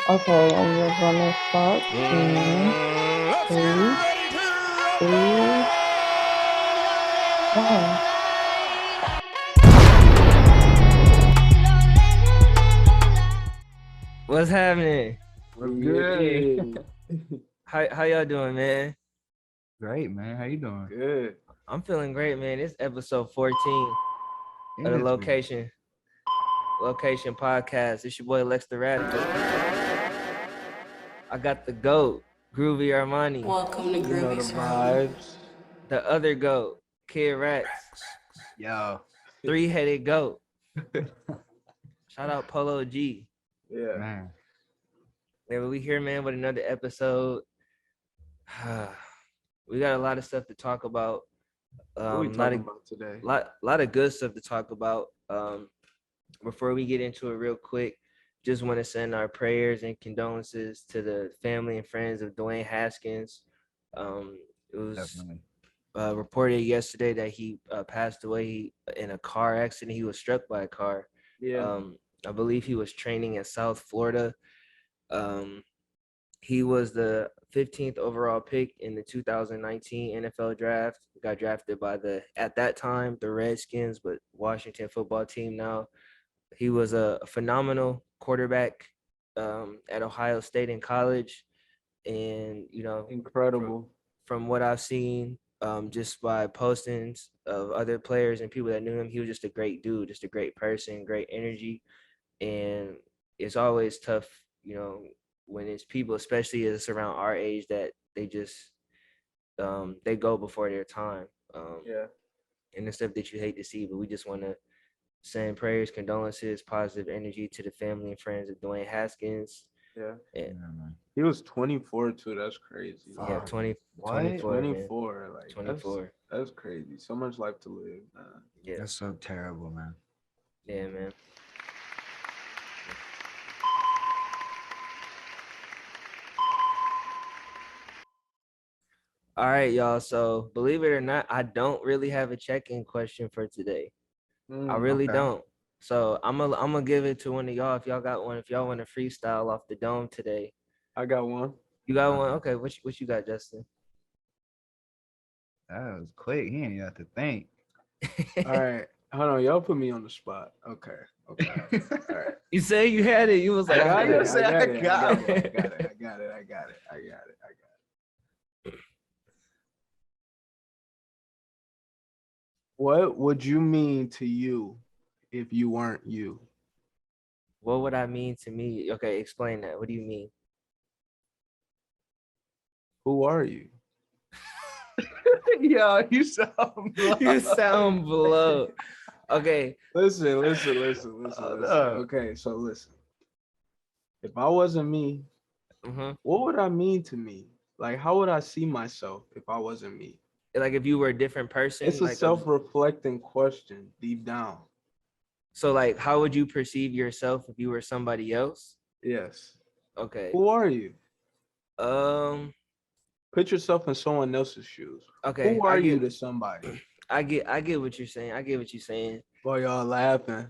Okay, and you're gonna start in Let's get three, ready to two, rumble! one. What's happening? What's good? Yeah, How y'all doing, man? Great, man. How you doing? good. I'm feeling great, man. It's episode 14 of In the this bitch. location podcast. It's your boy Lex the Radical. I got the GOAT, Groovy Armani. Welcome to You know the Groovy's Room. vibes. The other GOAT, Kid Rex. Yo, Three-headed GOAT. Shout out Polo G. Yeah. man. Yeah, but we here, man, with another episode. We got a lot of stuff to talk about. What we Lot talking of about today? lot of good stuff to talk about. Before we get into it real quick, just want to send our prayers and condolences to the family and friends of Dwayne Haskins. It was Definitely. reported yesterday that he passed away in a car accident. He was struck by a car. Yeah. I believe he was training in South Florida. He was the 15th overall pick in the 2019 NFL draft. Got drafted by at that time, the Redskins, but Washington football team now. He was a phenomenal quarterback at Ohio State in college. And, Incredible. from what I've seen, just by postings of other players and people that knew him, he was just a great dude, just a great person, great energy. And it's always tough, when it's people, especially as it's around our age, that they just they go before their time. Yeah. And the stuff that you hate to see, but we just want to send prayers, condolences, positive energy to the family and friends of Dwayne Haskins. Yeah. And Yeah, man. He was 24 too. That's crazy. yeah, Fuck. 20, What? 24, man. 24. Like 24. That's crazy. So much life to live, man. Yeah, That's so terrible, man. yeah, man. All right, y'all. So believe it or not, I don't really have a check-in question for today. I really Okay. don't. So I'm gonna give it to one of y'all if y'all got one. If y'all want to freestyle off the dome today, I got one. you got one. Okay. Okay, what you got, Justin? That was quick. He ain't even have to think. All right. Hold on. Y'all put me on the spot. Okay. Okay. All right. You say you had it. You was I like, got I it. got I it. say, got I it. I got got it. I it. got it. I got it. I got it. I got it. What would you mean to you if you weren't you? What would I mean to me? Okay, explain that. What do you mean? Who are you? Yo, you sound You sound blow. Okay. Listen. Hold up. Okay, so listen. If I wasn't me, what would I mean to me? Like, how would I see myself if I wasn't me? Like if you were a different person, It's a like self-reflecting question deep down. so like how would you perceive yourself if you were somebody else? Yes. Okay. Who are you? Um, Put yourself in someone else's shoes. okay, Who are you to somebody? I get what you're saying. I get what you're saying. Boy, y'all laughing.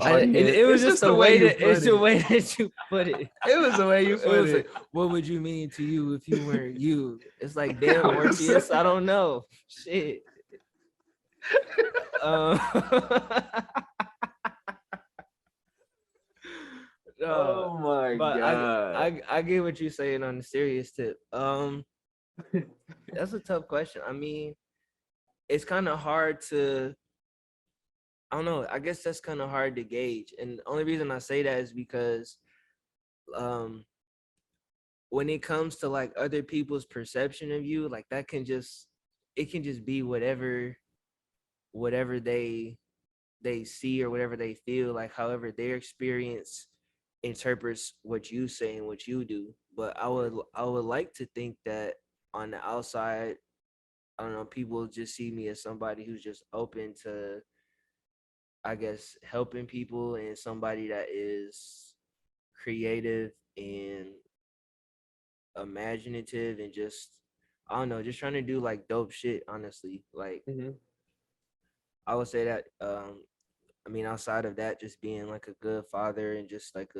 It was It's just the way that it's the it. way that you put it. It was the way you It put was it. like, what would you mean to you if you weren't you? It's like, damn, Morpheus, I don't know. Shit. Um, Oh my but god. I get what you're saying on the serious tip. That's a tough question. I mean, it's kind of hard to, I don't know. I guess that's kind of hard to gauge. And the only reason I say that is because um when it comes to like other people's perception of you, like that can just it can just be whatever they see or whatever they feel, like however their experience interprets what you say and what you do. But I would like to think that on the outside, I don't know, people just see me as somebody who's just open to, I guess, helping people, and somebody that is creative and imaginative and just, I don't know, just trying to do like dope shit, honestly. Like Mhm. I would say that I mean, outside of that, just being like a good father and just like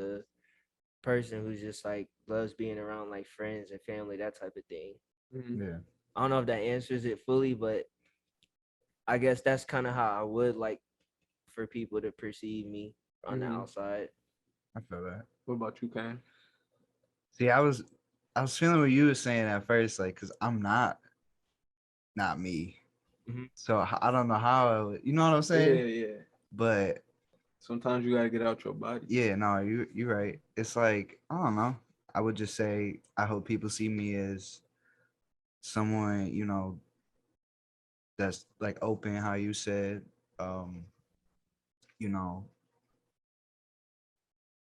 person who's just like loves being around like friends and family, that type of thing. Mhm. Yeah. I don't know if that answers it fully, but I guess that's kind of how I would like for people to perceive me on the Mhm. outside. I feel that. What about you, Kane? See, I was feeling what you were saying at first, like, cause I'm not me. Mhm. So I don't know how you know what I'm Yeah, saying? yeah. But Sometimes you gotta get out your body. yeah, no, you're right. It's like, I don't know. I would just say I hope people see me as someone, that's like open, how you said. Um, you know,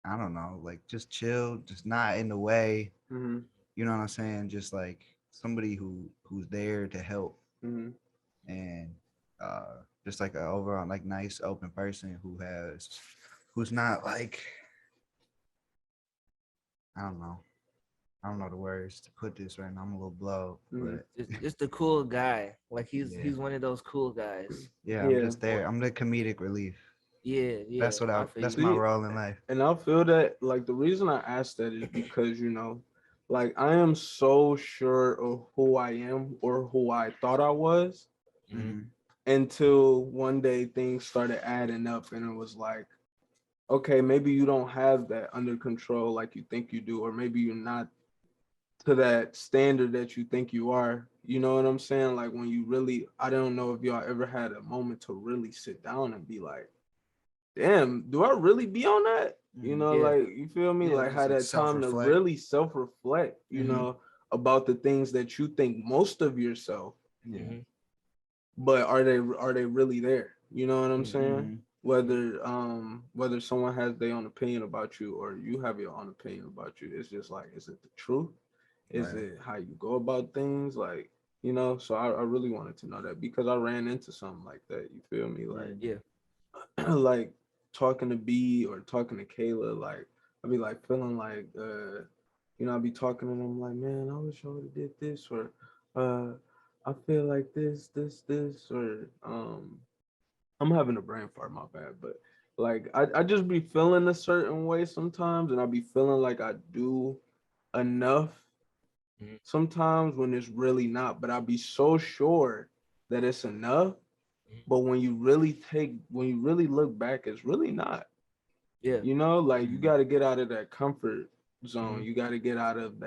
I don't know, like just chill, just not in the way. Mm-hmm. You know what I'm saying? Just like somebody who's there to help, Mm-hmm. and just like a overall like nice open person who's not like, I don't know. I don't know the words to put this right now. I'm a little blown, Mm-hmm. but Just the cool guy. Like yeah, he's one of those cool guys. yeah. I'm Yeah. just there. I'm the comedic relief. Yeah, yeah. I feel That's you. my See, role in life. and I feel that like the reason I asked that is because like I am so sure of who I am or who I thought I was Mhm. Hmm. until one day things started adding up and it was like, okay, maybe you don't have that under control like you think you do, or maybe you're not to that standard that you think you are. You know what I'm saying? Like when you really, I don't know if y'all ever had a moment to really sit down and be like, damn, do I really be on that? You know, Yeah. like you feel me? Yeah, Like just had like that time to self-reflect. really self-reflect, Mhm. about the things that you think most of yourself, Yeah. Mhm. but are they really there? You know what I'm Mhm. saying? Hmm. Whether someone has their own opinion about you or you have your own opinion about you, it's just like, is it the truth? Is Right. it how you go about things? Like, so I really wanted to know that because I ran into something like that. You feel me? Like Yeah. like talking to B or talking to Kayla, like I'd be like feeling like I'd be talking to them like, man, I wish I would have did this, or I feel like this, or I'm having a brain fart, my bad, but like I just be feeling a certain way sometimes, and I be feeling like I do enough Mhm. sometimes when it's really not, but I'll be so sure that it's enough. Mhm. But when you really look back, it's really not. Yeah. Like you Mhm. got to get out of that comfort zone. Mhm. You got to get out of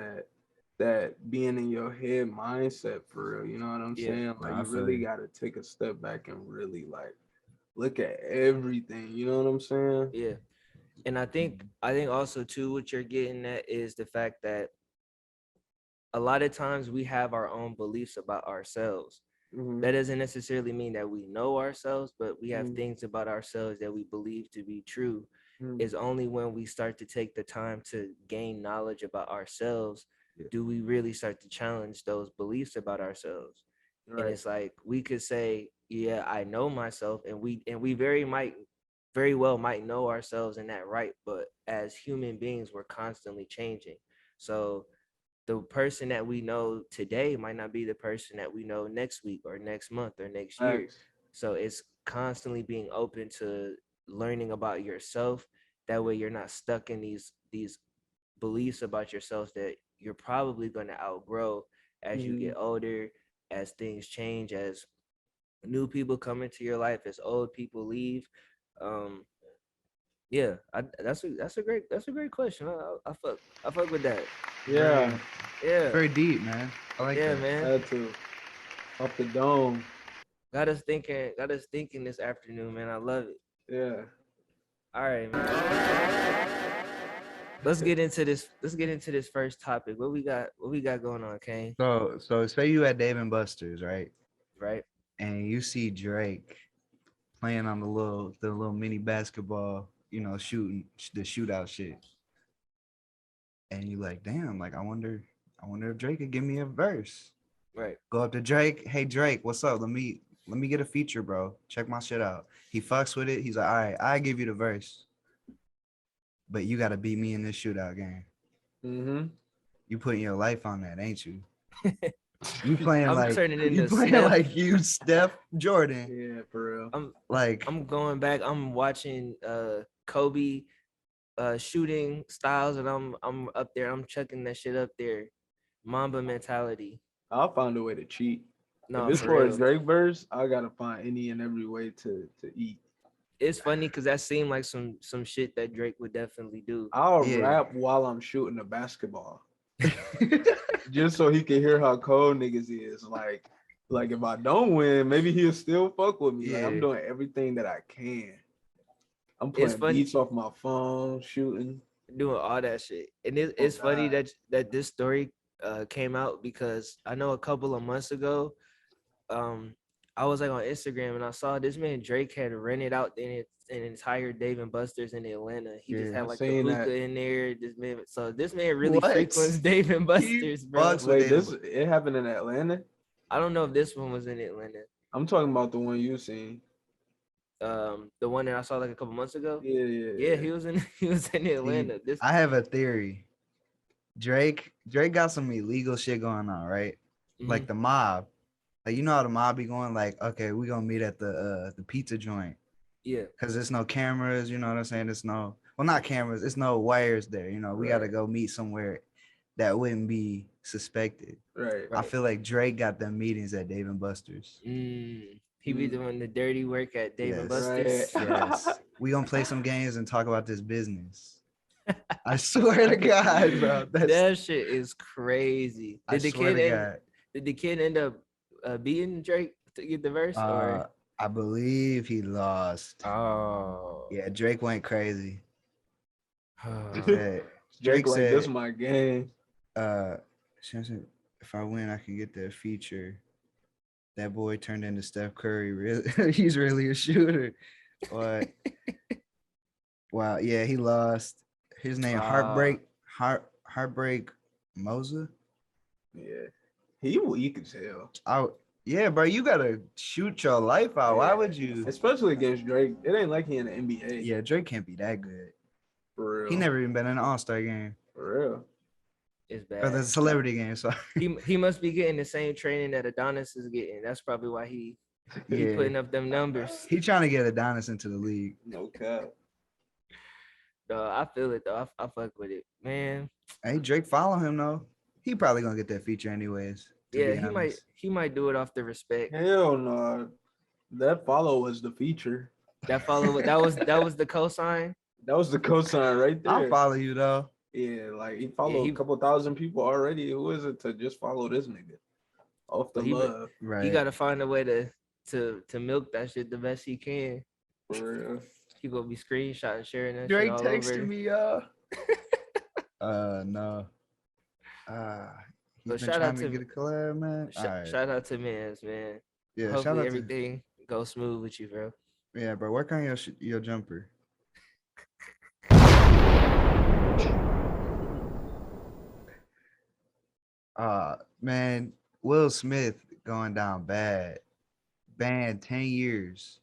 that being in your head mindset for real. You know what I'm Yeah. saying? No, Like I you feel really you. got to take a step back and really like look at everything. You know what I'm saying? Yeah. And I think also too what you're getting at is the fact that a lot of times we have our own beliefs about ourselves. Mm-hmm. That doesn't necessarily mean that we know ourselves, but we have Mm-hmm. things about ourselves that we believe to be true. Mm-hmm. Is only when we start to take the time to gain knowledge about ourselves Yeah. do we really start to challenge those beliefs about ourselves. And Right. it's like we could say, yeah, I know myself, and we very well might know ourselves in that right, but as human beings we're constantly changing. So the person that we know today might not be the person that we know next week or next month or next year. Facts. So it's constantly being open to learning about yourself. That way you're not stuck in these beliefs about yourself that you're probably going to outgrow as you Mm-hmm. get older, as things change, as new people come into your life, as old people leave. Um, yeah, that's a great question. I fuck with that. Yeah. Yeah, Very deep, man. I like yeah, that. man. Had to off the dome. Got us thinking this afternoon, man. I love it. Yeah. All right, man. Let's get into this first topic. What we got going on, Kane? So say you at Dave and Buster's, right? Right? And you see Drake playing on the little mini basketball, shooting the shootout shit. And you like, damn, like I wonder if Drake could give me a verse. Right. Go up to Drake, hey Drake, what's up? Let me get a feature, bro. Check my shit out. He fucks with it. He's like, all right, I give you the verse, but you gotta beat me in this shootout game. Mm-hmm. You putting your life on that, ain't you? You playing I'm like turning you into playing Steph. like you Steph Jordan. Yeah, for real. I'm Like I'm going back. I'm watching Kobe shooting styles, and I'm up there. I'm chucking that shit up there. Mamba mentality. I'll find a way to cheat. If No, it's for for a real. Drake verse, I gotta find any and every way to eat. It's funny because that seemed like some shit that Drake would definitely do. I'll Yeah. rap while I'm shooting a basketball, just so he can hear how cold niggas is. Like if I don't win, maybe he'll still fuck with me. Like I'm Yeah. doing everything that I can. I'm It's playing funny beats off my phone, shooting. doing all that shit, and Oh it's funny God. that this story came out because I know a couple of months ago, I was like on Instagram and I saw this man Drake had rented out an entire Dave and Buster's in Atlanta. He just Yeah. had I like the seen hookah that. in there. This man really What? frequents Dave and He Buster's, bro. fucks with Wait, David. it happened in Atlanta? I don't know if this one was in Atlanta. I'm talking about the one you seen. The one that I saw like a couple months ago. Yeah, yeah, Yeah, he was in he was in See, Atlanta. This I have a theory. Drake got some illegal shit going on, right? Like Mhm. the mob. Like you know how the mob be going like, okay, we gonna meet at the pizza joint. Yeah, Cause there's no cameras, you know what I'm saying? There's no not cameras, it's no wires there. You know, we gotta Right. go meet somewhere that wouldn't be suspected. Right. I right. feel like Drake got them meetings at Dave and Buster's. He be Mm. doing the dirty work at Dave and Yes. Right. Buster's. Yes. We gonna play some games and talk about this business. I swear to God, bro. That shit is crazy. I swear to God. Did the kid end up beating Drake to get the verse or? I believe he lost. Oh. Yeah, Drake went crazy. He Oh. said, Drake Drake like this said, my game. Samson, if I win, I can get that feature. That boy turned into Steph Curry. Really, he's really a shooter. But wow, yeah, he lost. His name Heartbreak Moza. Yeah. He weak as hell. Yeah, bro, you gotta shoot your life out. Why would you? Especially against Drake. It ain't like he in the NBA. Yeah, Drake can't be that good. For real. He never even been in an All-Star game. For real. It's Or bad. the celebrity game. So He must be getting the same training that Adonis is getting. That's probably why he yeah, putting up them numbers. he trying to get Adonis into the league. No cap. I feel it though. I fuck with it, man. Hey, Drake, follow him though. He probably gonna get that feature anyways. To Yeah, be honest. he might do it off the respect. Hell no. That follow was the feature. That was the cosign. That was the cosign right there. I'll follow you though. Yeah, like he followed he- a couple thousand people already. Who is it to just follow this nigga? Off the He- love. Right. He got to find a way to milk that shit the best he can. For real. He gonna be screenshotting, sharing that Drake shit all texted over. me, no. He's But been shout trying out to to get a collab, man. All right. shout out to Mans, man. Yeah, shout Hopefully out to everything goes smooth with you, bro. yeah, bro. Work on your jumper. Man, Will Smith going down bad. Banned 10 years.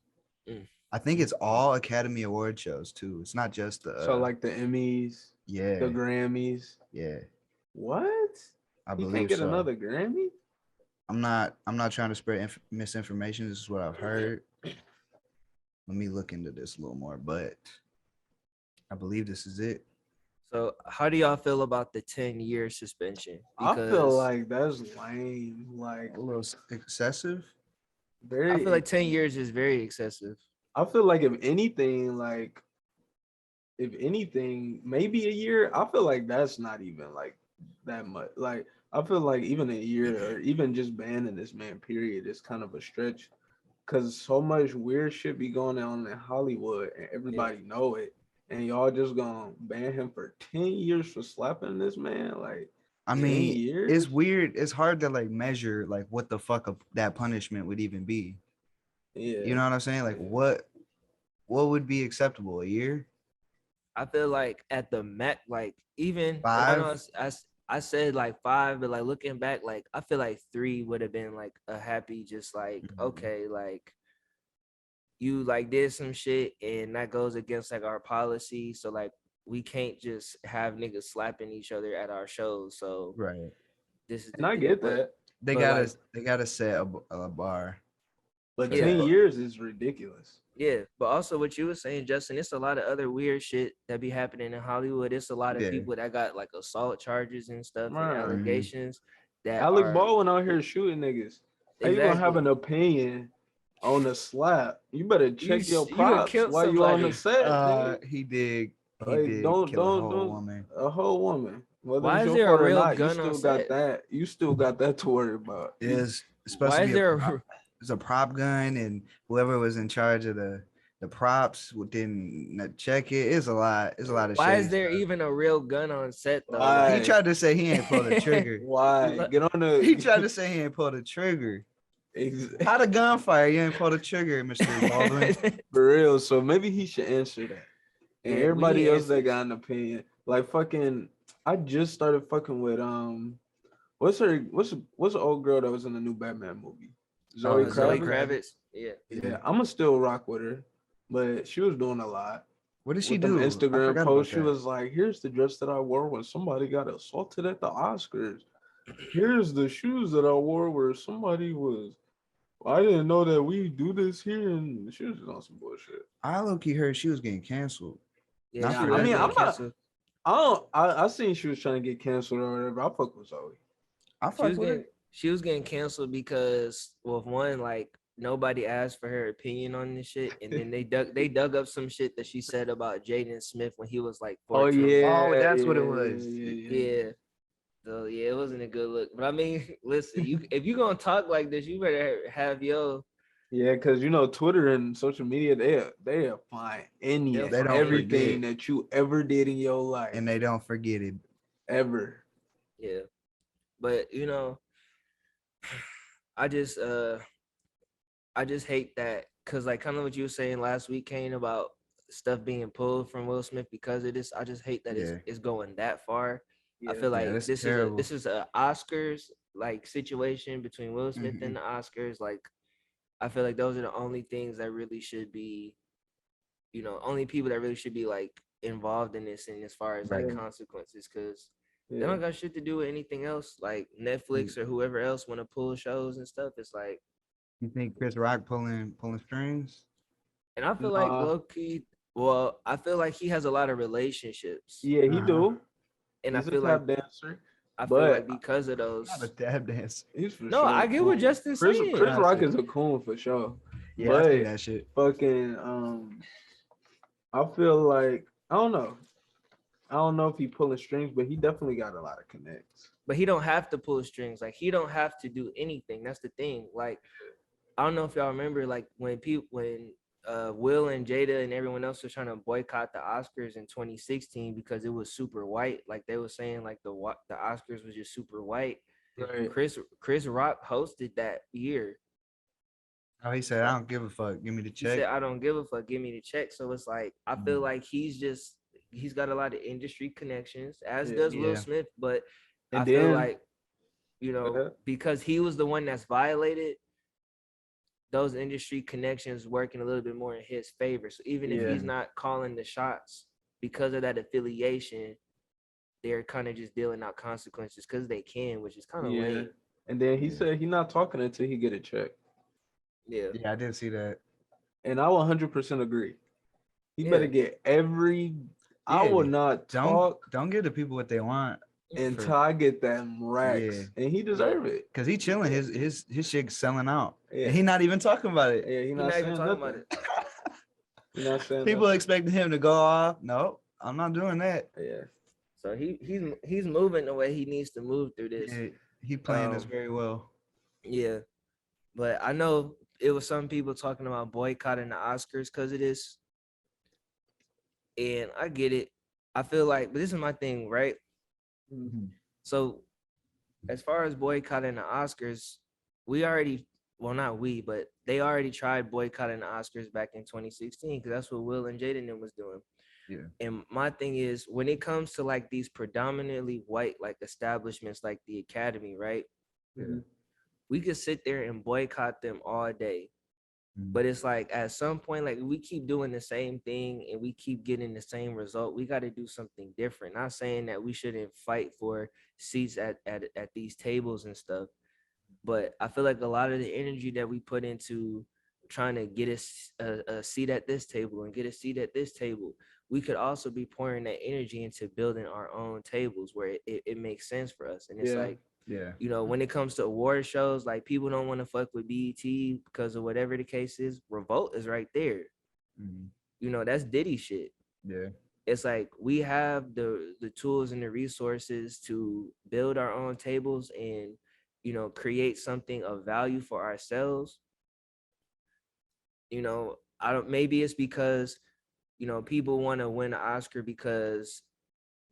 Mm. I think it's all Academy Award shows too. It's not just the So like the Emmys, yeah, the Grammys. yeah. What? I He believe can't get so. another Grammy? I'm not trying to spread misinformation. This is what I've heard. Let me look into this a little more, but I believe this is it. So how do y'all feel about the 10-year suspension? I feel like that's lame. Like A little excessive. very. I feel like 10 years is very excessive. I feel like if anything, maybe a year. I feel like that's not even like that much. Like I feel like even a year or even just banning this man, period, is kind of a stretch. Cause so much weird shit be going on in Hollywood and everybody know it. And y'all just gonna ban him for 10 years for slapping this man? Like I 10 mean, years? it's weird. It's hard to like measure like what the fuck that punishment would even be. Yeah. You know what I'm saying? Like what would be acceptable? A year? I feel like at the Met, like even and 5? I know I said like 5, but like looking back, like I feel like 3 would have been like a happy, just like okay, like you like did some shit and that goes against like our policy, so like we can't just have niggas slapping each other at our shows. So Right. this is And I get that. They but, gotta like, they gotta set a bar. But Yeah. 10 years is ridiculous. Yeah, but also what you were saying, Justin, it's a lot of other weird shit that be happening in Hollywood. It's a lot of Yeah. people that got like assault charges and stuff and Right. allegations that Alec are Baldwin out here shooting niggas. How you gonna have exactly an opinion on a slap? You better check your you done props killed while you on the somebody. set, nigga. He Like did don't kill a don't whole don't woman. a whole woman. Whether Why it's is your there a fault or real not, you gun on still got set? that. You still got that to worry about. It's supposed Why to is be there prop, a it's a prop gun, and whoever was in charge of the props didn't check it. It's a lot. It's a lot of why is shady there stuff. even a real gun on set though? He Why? Like tried to say he ain't pulled the trigger. Why? Look, Get on He tried the to say he ain't pulled the trigger. Ex- How the gunfire? You ain't pulled the trigger, Mr. Baldwin. for real. So maybe he should answer that. And yeah, we need everybody else that answers. got an opinion, like fucking, I just started fucking with what's the old girl that was in the new Batman movie? Zoe Zoe Kravitz. Kravitz. Yeah. Yeah, I'ma still rock with her, but she was doing a lot What did she with them do? I Instagram forgot about posts. She that. was like, "Here's the dress that I wore when somebody got assaulted at the Oscars. Here's the shoes that I wore where somebody was. I didn't know that we do this here." And she was just on some bullshit. I low key heard she was getting canceled. Yeah, Not she for was I mean, getting I'm nothing. not. canceled. I seen she was trying to get canceled or whatever. I fuck with Zoe. I She fuck was with getting her. she was getting canceled because well, one, like nobody asked for her opinion on this shit, and then they dug up some shit that she said about Jaden Smith when he was like Oh 14. yeah, Oh, that's what it yeah, was. yeah. Yeah. So yeah, it wasn't a good look. But I mean, listen, you if you gonna talk like this, you better have your Yeah, because you know Twitter and social media, they find any they'll and They find don't anything. everything forget, that you ever did in your life, and they don't forget it. ever. Yeah. But you know, I just uh I just hate that because like kind of what you were saying last week, Kane, about stuff being pulled from Will Smith because of this. I just hate that Yeah, it's going that far. I Yeah, feel yeah, like that's terrible. this is a Oscars like situation between Will Smith Hmm. and the Oscars. Like I feel like those are the only things that really should be, only people that really should be like involved in this and as far as like Right. yeah, consequences because they yeah. don't got shit to do with anything else. Like Netflix or whoever else want to pull shows and stuff. It's like, You think Chris Rock pulling strings? and I feel like Nah, low key. Well, I feel like he has a lot of relationships, yeah, he Uh-huh. do. and He's a tap dancer, I feel like but because of Not a those. dab dance. he's for No, sure I a get what coon. Justin's Chris saying. I Rock see. is a coon for sure, Yeah, I see but that shit. fucking I feel like I don't know if he pulling strings, but he definitely got a lot of connects. But he don't have to pull strings. Like he don't have to do anything. That's the thing. Like I don't know if y'all remember, like when Will and Jada and everyone else was trying to boycott the Oscars in 2016 because it was super white. Like they were saying, like the Oscars was just super white. Right. Chris Rock hosted that year. Oh, he said, I don't give a fuck. Give me the He check. said, "I don't give a fuck. Give me the check." So it's like I feel like he's got a lot of industry connections, as Yeah. does Will Yeah. Smith. But I And feel then like because he was the one that's violated, those industry connections working a little bit more in his favor. So even if yeah, he's not calling the shots because of that affiliation, they're kind of just dealing out consequences because they can, which is kind of yeah. lame. And then he Yeah. said he's not talking until he get a check. Yeah, Yeah, I did see that. And I 100% agree. He yeah, better get every. I Yeah. will not talk Don't give the people what they want. until I get them racks, Yeah. and he deserve it. Cause he chilling. His shit selling out. Yeah, And he not even talking about it. yeah. He he's not not even saying talking about nothing. it. He not saying People nothing. expecting him to go off. No, I'm not doing that. Yeah, So he's moving the way he needs to move through this. Yeah, he playing this Um, very well. yeah, but I know it was some people talking about boycotting the Oscars because of this, and I get it. I feel like, but this is my thing, right? Mhm. So as far as boycotting the Oscars, we already, well, not we, but they already tried boycotting the Oscars back in 2016 because that's what Will and Jaden was doing. Yeah. And my thing is, when it comes to like these predominantly white like establishments like the Academy, right? Mhm. We could sit there and boycott them all day. Mhm. But it's like at some point, like we keep doing the same thing and we keep getting the same result. We got to do something different. Not saying that we shouldn't fight for seats at these tables and stuff, but I feel like a lot of the energy that we put into trying to get a seat at this table and get a seat at this table. We could also be pouring that energy into building our own tables where it makes sense for us. And it's Yeah. like, Yeah. you know, when it comes to award shows, like people don't want to fuck with BET because of whatever the case is. Revolt is right there. Mhm. You know, that's Diddy shit. Yeah. It's like we have the tools and the resources to build our own tables and, you know, create something of value for ourselves. You know, I don't, maybe it's because, you know, people want to win an Oscar because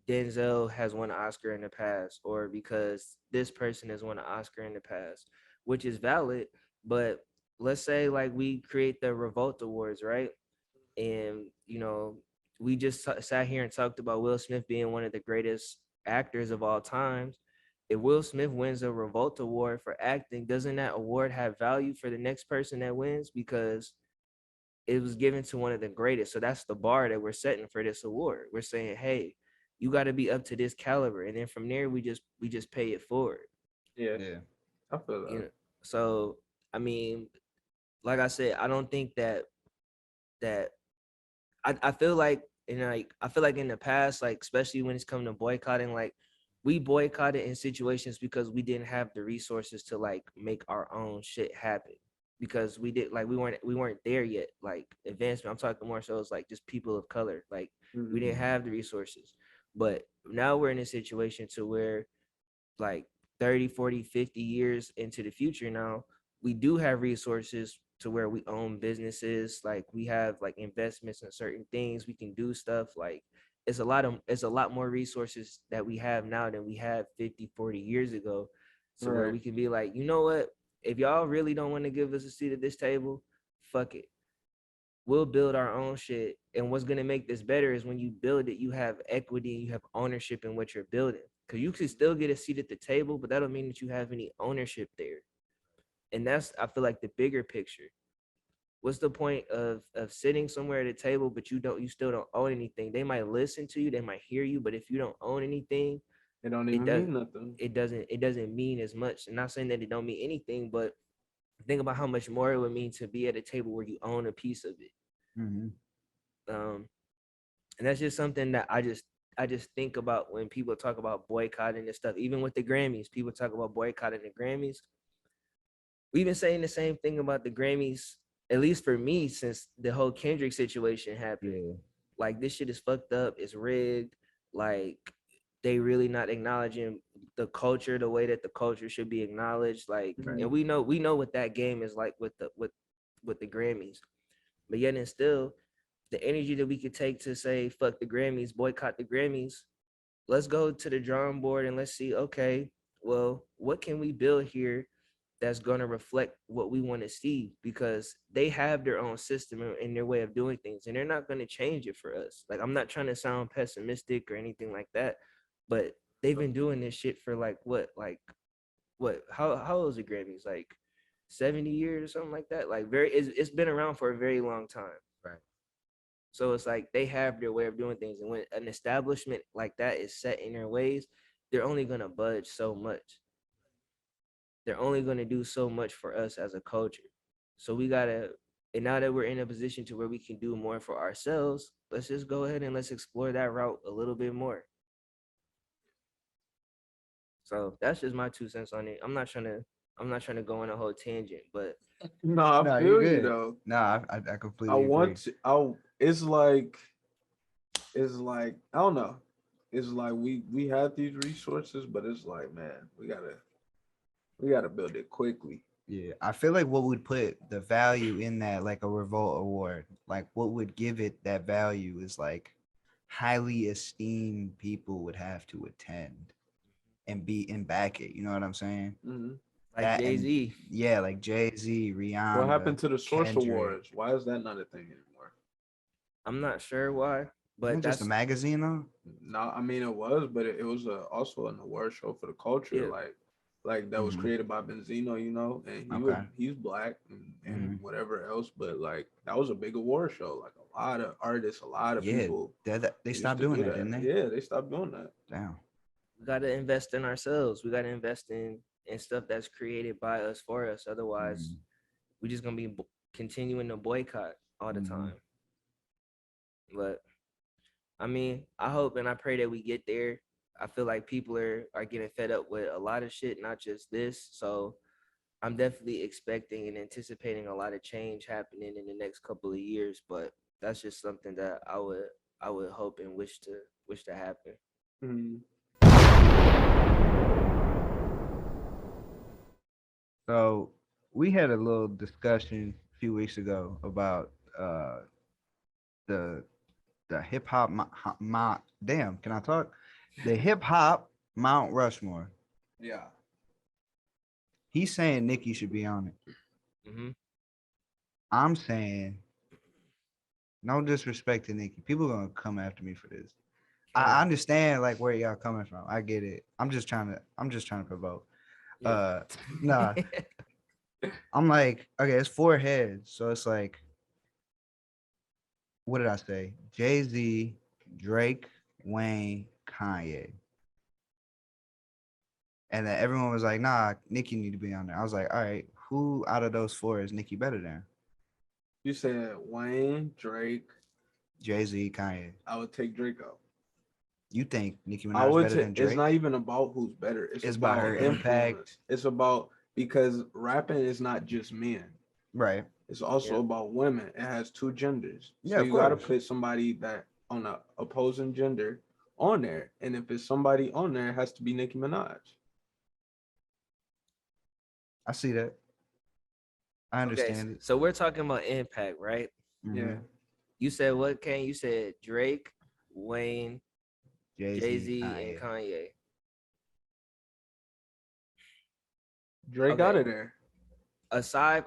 Denzel has won an Oscar in the past, or because this person has won an Oscar in the past, which is valid. But let's say like we create the Revolt Awards, right? And, you know, we just sat here and talked about Will Smith being one of the greatest actors of all times. If Will Smith wins a Revolt Award for acting, doesn't that award have value for the next person that wins? Because it was given to one of the greatest. So that's the bar that we're setting for this award. We're saying, hey, you got to be up to this caliber. And then from there, we just pay it forward. Yeah. Yeah. I feel You that. know? So I mean, like I said, I don't think that I feel like, and like I feel like in the past, like especially when it's come to boycotting, like we boycotted in situations because we didn't have the resources to like make our own shit happen, because we weren't there yet. Like advancement, I'm talking more so it's like just people of color, like we didn't have the resources. But now we're in a situation to where like 30, 40, 50 years into the future now, we do have resources to where we own businesses, like we have like investments in certain things, we can do stuff like it's a lot more resources that we have now than we had 50, 40 years ago. So where Right. we can be like, you know what, if y'all really don't want to give us a seat at this table, fuck it, we'll build our own shit. And what's gonna make this better is when you build it, you have equity and you have ownership in what you're building. Cause you can still get a seat at the table, but that don't mean that you have any ownership there. And that's, I feel like, the bigger picture. What's the point of sitting somewhere at a table, but you still don't own anything? They might listen to you, they might hear you, but if you don't own anything, It don't it even does mean nothing. it doesn't mean as much. I'm not saying that it don't mean anything, but think about how much more it would mean to be at a table where you own a piece of it. Mhm. Um, and that's just something that I just think about when people talk about boycotting and stuff. Even with the Grammys, people talk about boycotting the Grammys. We've been saying the same thing about the Grammys, at least for me, since the whole Kendrick situation happened. Yeah. Like this shit is fucked up, it's rigged. Like they really not acknowledging the culture the way that the culture should be acknowledged. Like, Right. and we know what that game is like with the Grammys. But yet and still, the energy that we could take to say fuck the Grammys, boycott the Grammys, let's go to the drawing board and let's see, okay, well, what can we build here that's going to reflect what we want to see? Because they have their own system and their way of doing things, and they're not going to change it for us. Like, I'm not trying to sound pessimistic or anything like that, but they've been doing this shit for like what, how old is the Grammys? Like 70 years or something like that. Like it's been around for a very long time. Right. So it's like they have their way of doing things. And when an establishment like that is set in their ways, they're only going to budge so much. They're only going to do so much for us as a culture. So we got to, and now that we're in a position to where we can do more for ourselves, let's just go ahead and let's explore that route a little bit more. So that's just my 2 cents on it. I'm not trying to go on a whole tangent, but No, I No, you're feel you good. though. No, I I completely agree. want to. It's like I don't know. It's like we have these resources, but it's like, man, we gotta build it quickly. Yeah, I feel like what would put the value in that, like a Revolt Award, like what would give it that value is like highly esteemed people would have to attend and back it. You know what I'm saying? Hmm. like That and Jay-Z, yeah, like Jay-Z, What Rihanna, happened to the Source Kendrick. Awards? Why is that not a thing anymore? I'm not sure why, Isn't but it just a that's, magazine though? No, I mean it was, but it was also an award show for the culture, yeah. like that was Hmm. created by Benzino, and Okay. he's black and Hmm. whatever else, but like that was a big award show. Like a lot of artists, a lot of Yeah, people they used stopped to doing do that, that. didn't they? Yeah, they stopped doing that. Damn. We got to invest in ourselves. We got to invest in stuff that's created by us for us. Otherwise, Mhm. we just gonna be continuing to boycott all the time. But I mean, I hope and I pray that we get there. I feel like people are getting fed up with a lot of shit, not just this. So I'm definitely expecting and anticipating a lot of change happening in the next couple of years. But that's just something that I would hope and wish to happen. Mhm. So we had a little discussion a few weeks ago about the hip hop Mount. Damn, can I talk? The hip hop Mount Rushmore. Yeah. He's saying Nicki should be on it. Mm-hmm. I'm saying no disrespect to Nicki. People gonna come after me for this. I understand like where y'all coming from. I get it. I'm just trying to provoke. Yeah. Nah. I'm like, okay, it's four heads. So it's like, what did I say? Jay-Z, Drake, Wayne, Kanye. And then everyone was like, nah, Nicki need to be on there. I was like, all right, who out of those four is Nicki better than? You said Wayne, Drake. Jay-Z, Kanye. I would take Drake out. You think Nicki I Minaj would. better than Drake? It's not even about who's better. It's about her impact. influence. It's about because rapping is not just men. Right. It's also about women. It has two genders. Yeah, So of you got to course. put somebody that on the opposing gender on there. And if it's somebody on there, it has to be Nicki Minaj. I see that. I Okay, understand it. so we're talking about impact, right? Mhm. Yeah. You said what, Kane? You said Drake, Wayne, Jay-Z, and Kanye. Kanye. Drake Okay. out of there. Aside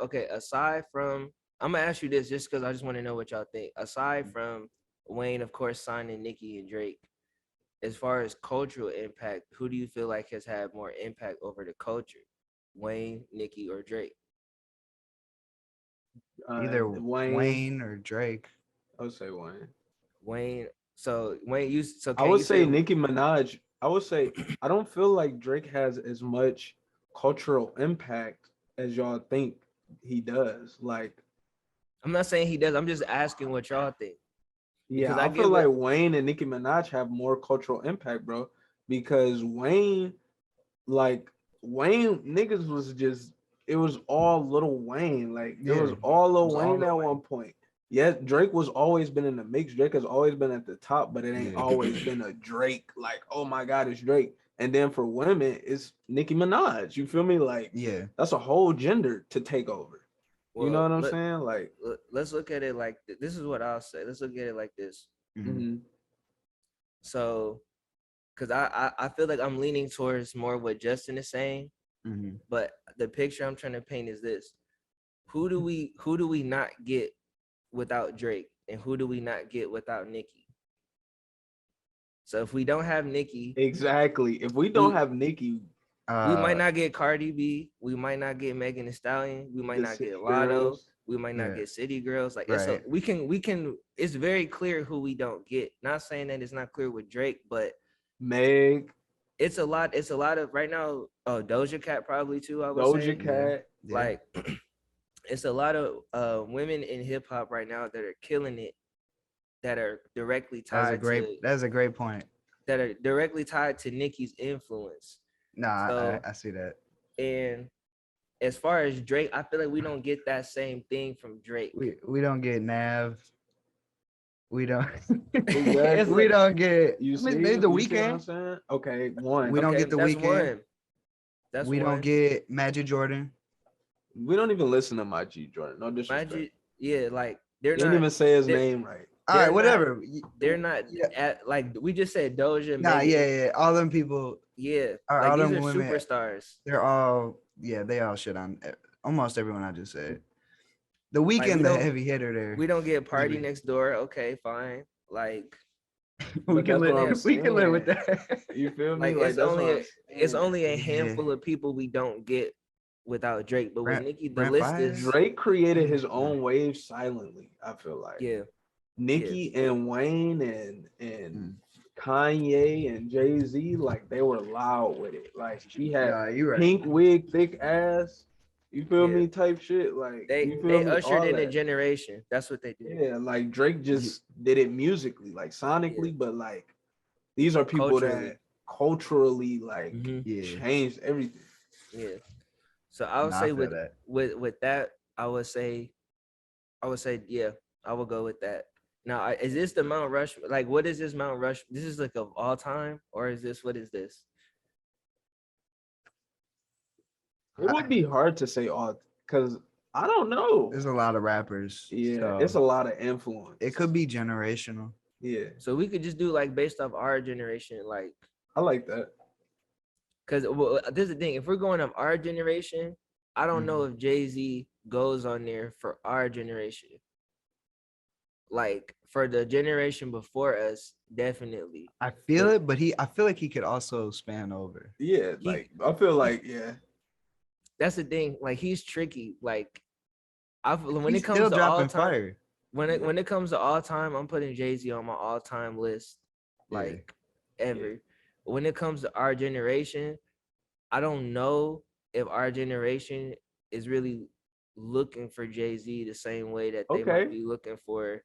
from, I'm gonna ask you this just because I just want to know what y'all think. Aside from Wayne, of course, signing Nicki and Drake, as far as cultural impact, who do you feel like has had more impact over the culture? Wayne, Nicki, or Drake? Either Wayne. Wayne or Drake. I would say Wayne. Wayne. So Wayne, I would say Nicki Minaj. I would say I don't feel like Drake has as much cultural impact as y'all think he does. Like, I'm not saying he does. I'm just asking what y'all think. yeah, Because I feel like Wayne and Nicki Minaj have more cultural impact, bro. Because Wayne, like Wayne, niggas was just it was all Little Wayne. Like it was all Lil Wayne at one point. Yeah, Drake was always been in the mix. Drake has always been at the top, but it ain't always been a Drake. Like, oh my God, it's Drake. And then for women, it's Nicki Minaj. You feel me? Like, Yeah. that's a whole gender to take over. You know what I'm saying? Like, let's look at it like this is what I'll say. Let's look at it like this. So, because I feel like I'm leaning towards more what Justin is saying, but the picture I'm trying to paint is this: who do we not get without Drake, and who do we not get without Nicki? So if we don't have Nicki, exactly. If we don't have Nicki, we might not get Cardi B. We might not get Megan Thee Stallion. We might not get Lotto. We might not get City Girls. Like we can. It's very clear who we don't get. Not saying that it's not clear with Drake, but Meg. It's a lot. It's a lot of right now. Oh, Doja Cat probably too. I would say. Doja Cat. Yeah. Like, it's a lot of women in hip hop right now that are killing it. That are directly tied. That's a great point. That are directly tied to Nicki's influence. Nah, So, I see that. And as far as Drake, I feel like we don't get that same thing from Drake. We don't get Nav. We don't. Exactly. We don't get. You see maybe the Weeknd. Okay, one. We don't get the Weeknd. We don't get Magic Jordan. We don't even listen to Magic Jordan. No disrespect. Magic, yeah, like they're you not. Didn't even say his name right. All right, whatever. They're not at like we just said Doja. Nah, Megan, yeah. All them people. Yeah, like all these are women, superstars. They're all they all shit on almost everyone I just said. The Weeknd, the heavy hitter there. We don't get Party Next Door. Okay, fine. Like we can live with that. You feel me? Like it's only a handful of people we don't get without Drake. But with Nicki, the list is Drake created his own wave silently. I feel like Nicki and Wayne and Kanye and Jay-Z, like they were loud with it. Like she had pink wig, thick ass. You feel Yeah. me? Type shit. Like, you feel They me? ushered All in a that. generation. That's what they did. Yeah, like Drake just did it musically, like Yeah. sonically, but like these are people Culturally. that culturally like Hmm. Yeah. changed everything. Yeah. So I would Nah, I say feel that. with that, I would say yeah, I would go with that. Now, is this the Mount Rush? Like, what is this Mount Rush? This is like of all time, or is this what is this? It would be hard to say all because I don't know. There's a lot of rappers. Yeah, So it's a lot of influence. it could be generational. Yeah, So we could just do like based off our generation, like I like that. because this is the thing. If we're going off our generation, I don't know if Jay-Z goes on there for our generation. Like for the generation before us, definitely. I feel But it, but I feel like he could also span over. Yeah, He- like I feel like yeah, That's the thing. Like he's tricky. Like when He's it comes still to all dropping time, fire. when it comes to all time, I'm putting Jay-Z on my all time list, Yeah. like ever. When it comes to our generation, I don't know if our generation is really looking for Jay-Z the same way that they might okay. be looking for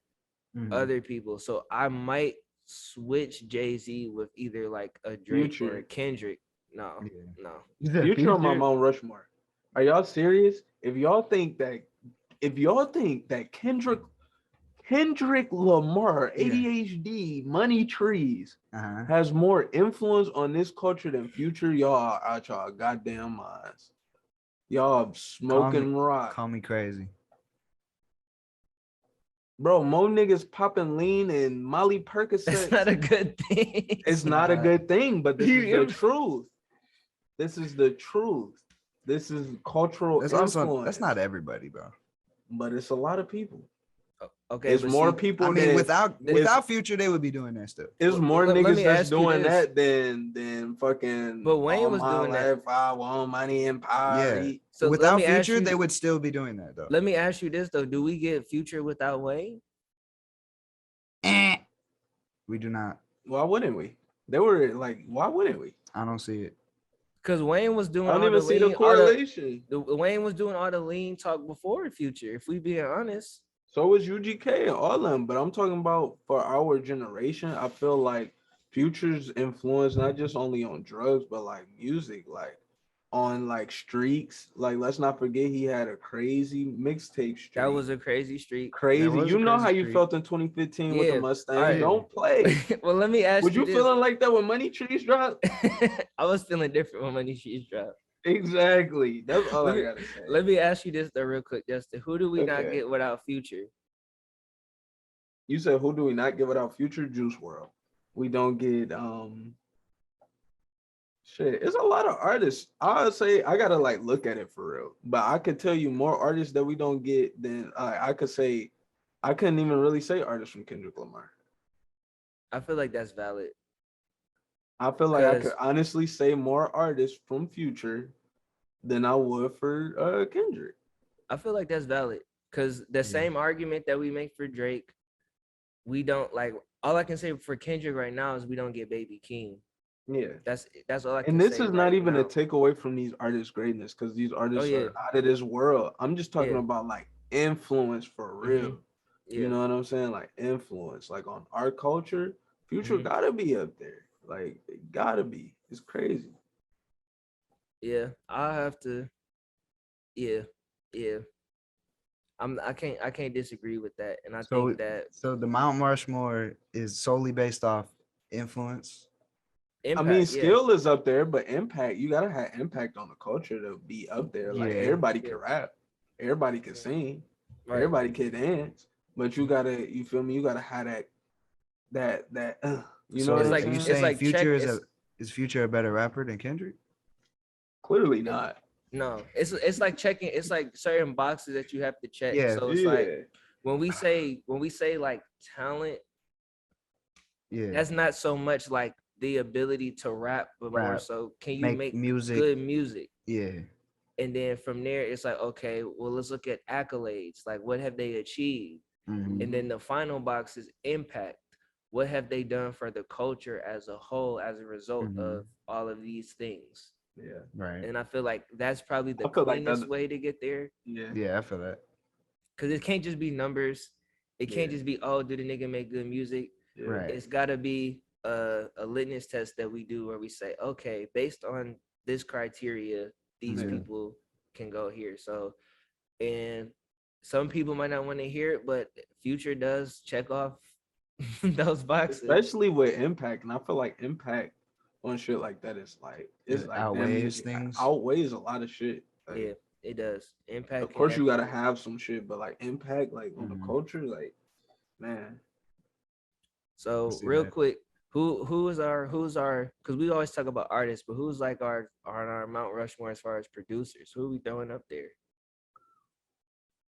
Mhm. other people. So I might switch Jay-Z with either like a Drake or a Future, Kendrick. No, Yeah. no. Future on my Mount Rushmore. Are y'all serious? If y'all think that Kendrick Lamar, Yeah. ADHD, Money Trees Uh-huh. has more influence on this culture than Future, y'all are out y'all goddamn minds. Y'all smoking rock. Call me crazy. Bro, mo niggas popping lean and Molly That's Percocets. not a good thing. It's not a good thing, but this is the You- truth. This is the truth. This is cultural That's influence. not everybody, bro. But it's a lot of people. Okay, It's but more see, people I mean, than without Future, they would be doing that stuff. it's more let niggas me that's ask you doing this. that than fucking But Wayne all was my doing that. life. I want money and power. Yeah. So let Without me ask Future, you. they would still be doing that though. Let me ask you this though: do we get Future without Wayne? We do not. Why wouldn't we? They were like, why wouldn't we? I don't see it. Because Wayne was doing I don't all even the see the lean, correlation. Wayne was doing all the lean talk before Future. If we being honest, So was UGK and all of them. But I'm talking about for our generation, I feel like Future's influence not just only on drugs, but like music, like on like streaks. Like let's not forget he had a crazy mixtape streak. that was a crazy streak. Crazy. was a You know crazy how you streak. felt in 2015 with the Yeah. Mustang. All right. Don't play. Well, let me ask Was you this. feeling like that when Money Trees dropped? I was feeling different when Money Trees dropped. Exactly. That's all Let I me, gotta say. let me ask you this though, real quick, Justin. Who do we not Okay. get without Future? You said who do we not give without Future? Juice World. We don't get shit. It's a lot of artists. I would say I gotta like look at it for real. But I could tell you more artists that we don't get than I could say. I couldn't even really say artists from Kendrick Lamar. I feel like that's valid. I feel like I 'Cause- could honestly say more artists from Future than I would for Kendrick. I feel like that's valid because the same argument that we make for Drake, we don't like. All I can say for Kendrick right now is we don't get Baby King. Yeah. That's all I can And this say is not right even a now. takeaway from these artists' greatness because these artists yeah. are out of this world. I'm just talking Yeah. about like influence for real. Yeah. You know what I'm saying? Like influence, like on our culture, Future Mhm. gotta be up there. Like it gotta be. It's crazy. Yeah, I have to. Yeah, yeah. I can't disagree with that, and I think that So the Mount Rushmore is solely based off influence. impact. I mean, Yeah, skill is up there, but impact, you gotta have impact on the culture to be up there. Like Yeah. everybody can Yeah. rap, everybody can sing, right. everybody can dance, but you gotta, you feel me? You gotta have that. You So know it's what like- I'm you saying? it's saying like Future check- is Future a better rapper than Kendrick? Clearly not. No, it's like checking. It's like certain boxes that you have to check. Yeah. So it's like when we say like talent, Yeah. that's not so much like the ability to rap, but more Rap. so can you Make make music. good music? Yeah. And then from there, it's like, okay, well, let's look at accolades. Like, what have they achieved? Mhm. And then the final box is impact. What have they done for the culture as a whole as a result Mhm. of all of these things? Yeah. Right. And I feel like that's probably the I feel like cleanest that's way to get there. yeah. Yeah, I feel that. Because it can't just be numbers. It can't Yeah. just be, oh, did the nigga make good music? Yeah. Right. It's got to be a litmus test that we do where we say, okay, based on this criteria, these Yeah. people can go here. So, and some people might not want to hear it, but Future does check off those boxes. Especially with Impact, and I feel like Impact on shit like that is like it's It like outweighs it things. outweighs a lot of shit. Like, Yeah, it does. Impact. of course, can you gotta definitely- have some shit, but like Impact, like on the Mhm. culture, like man, So see real that. quick, who's our? Because we always talk about artists, but who's like our Mount Rushmore as far as producers? Who are we throwing up there?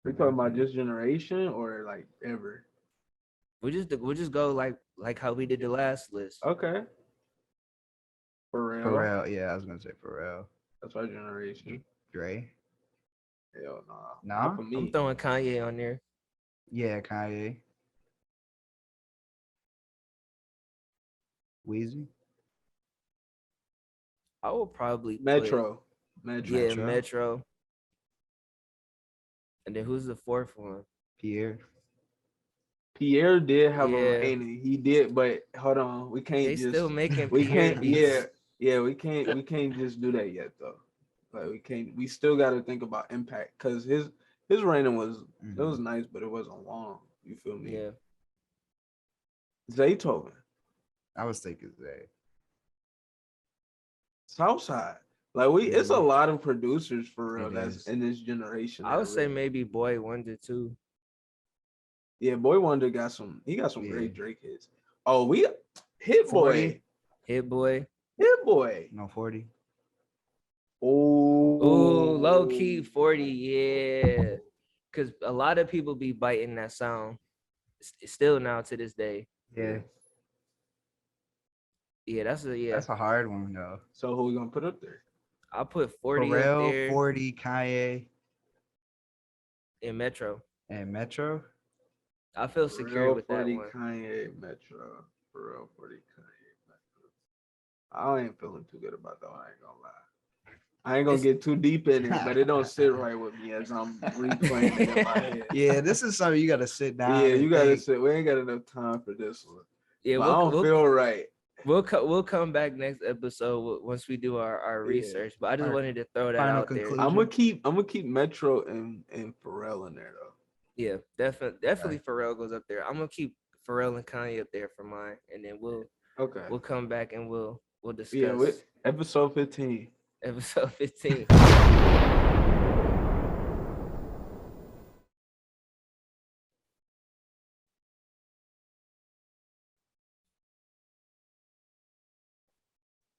we talking about just generation or like ever. We'll just go like how we did the last list. Okay, for real. Pharrell. Yeah, I was gonna say Pharrell. That's our generation. Dre. Hell nah, Nah? not for I'm me. throwing Kanye on there. Yeah, Kanye. Weezy. I will probably put Metro. yeah Metro. Metro. And then who's the fourth one? Pierre. Pierre did have a Yeah. lane. He did, but hold on, we can't They just still making we Pierre can't beats. yeah we can't just do that yet though. Like we still got to think about Impact because his reigning was it was nice, but it wasn't long. You feel me? Yeah. Zaytoven, I was thinking Zay. Southside. Like it's a lot of producers for real It that's is. in this generation. I would that say really- maybe Boy Wonder too. yeah, Boy Wonder got some. He got some Yeah. great Drake hits. Oh, we Hit 40? Boy, Hit Boy. Hit Boy. No 40. Oh, Ooh, low key 40, yeah. Cause a lot of people be biting that sound still now to this day. Yeah. Yeah, that's That's a hard one though. So who we gonna put up there? I'll put 40 up Pharrell, there 40, Kanye, in Metro. and Metro. I feel secure Pharrell, with that 40, one. Kanye, Metro. Pharrell, 40, Kanye, Metro. I ain't feeling too good about that one. I ain't gonna lie. I ain't gonna get too deep in it, but it don't sit right with me as I'm replaying it in my head. Yeah, this is something you gotta sit down. Yeah, and you gotta think. sit. We ain't got enough time for this one. Yeah, But I don't feel right. we'll come back next episode once we do our Yeah. research. But I just Alright. wanted to throw that Final out there. conclusion. I'm gonna keep Metro and Pharrell in there though. Yeah, definitely Pharrell goes up there. I'm gonna keep Pharrell and Kanye up there for mine, and then Okay. we'll come back and we'll discuss Yeah, episode 15. episode 15.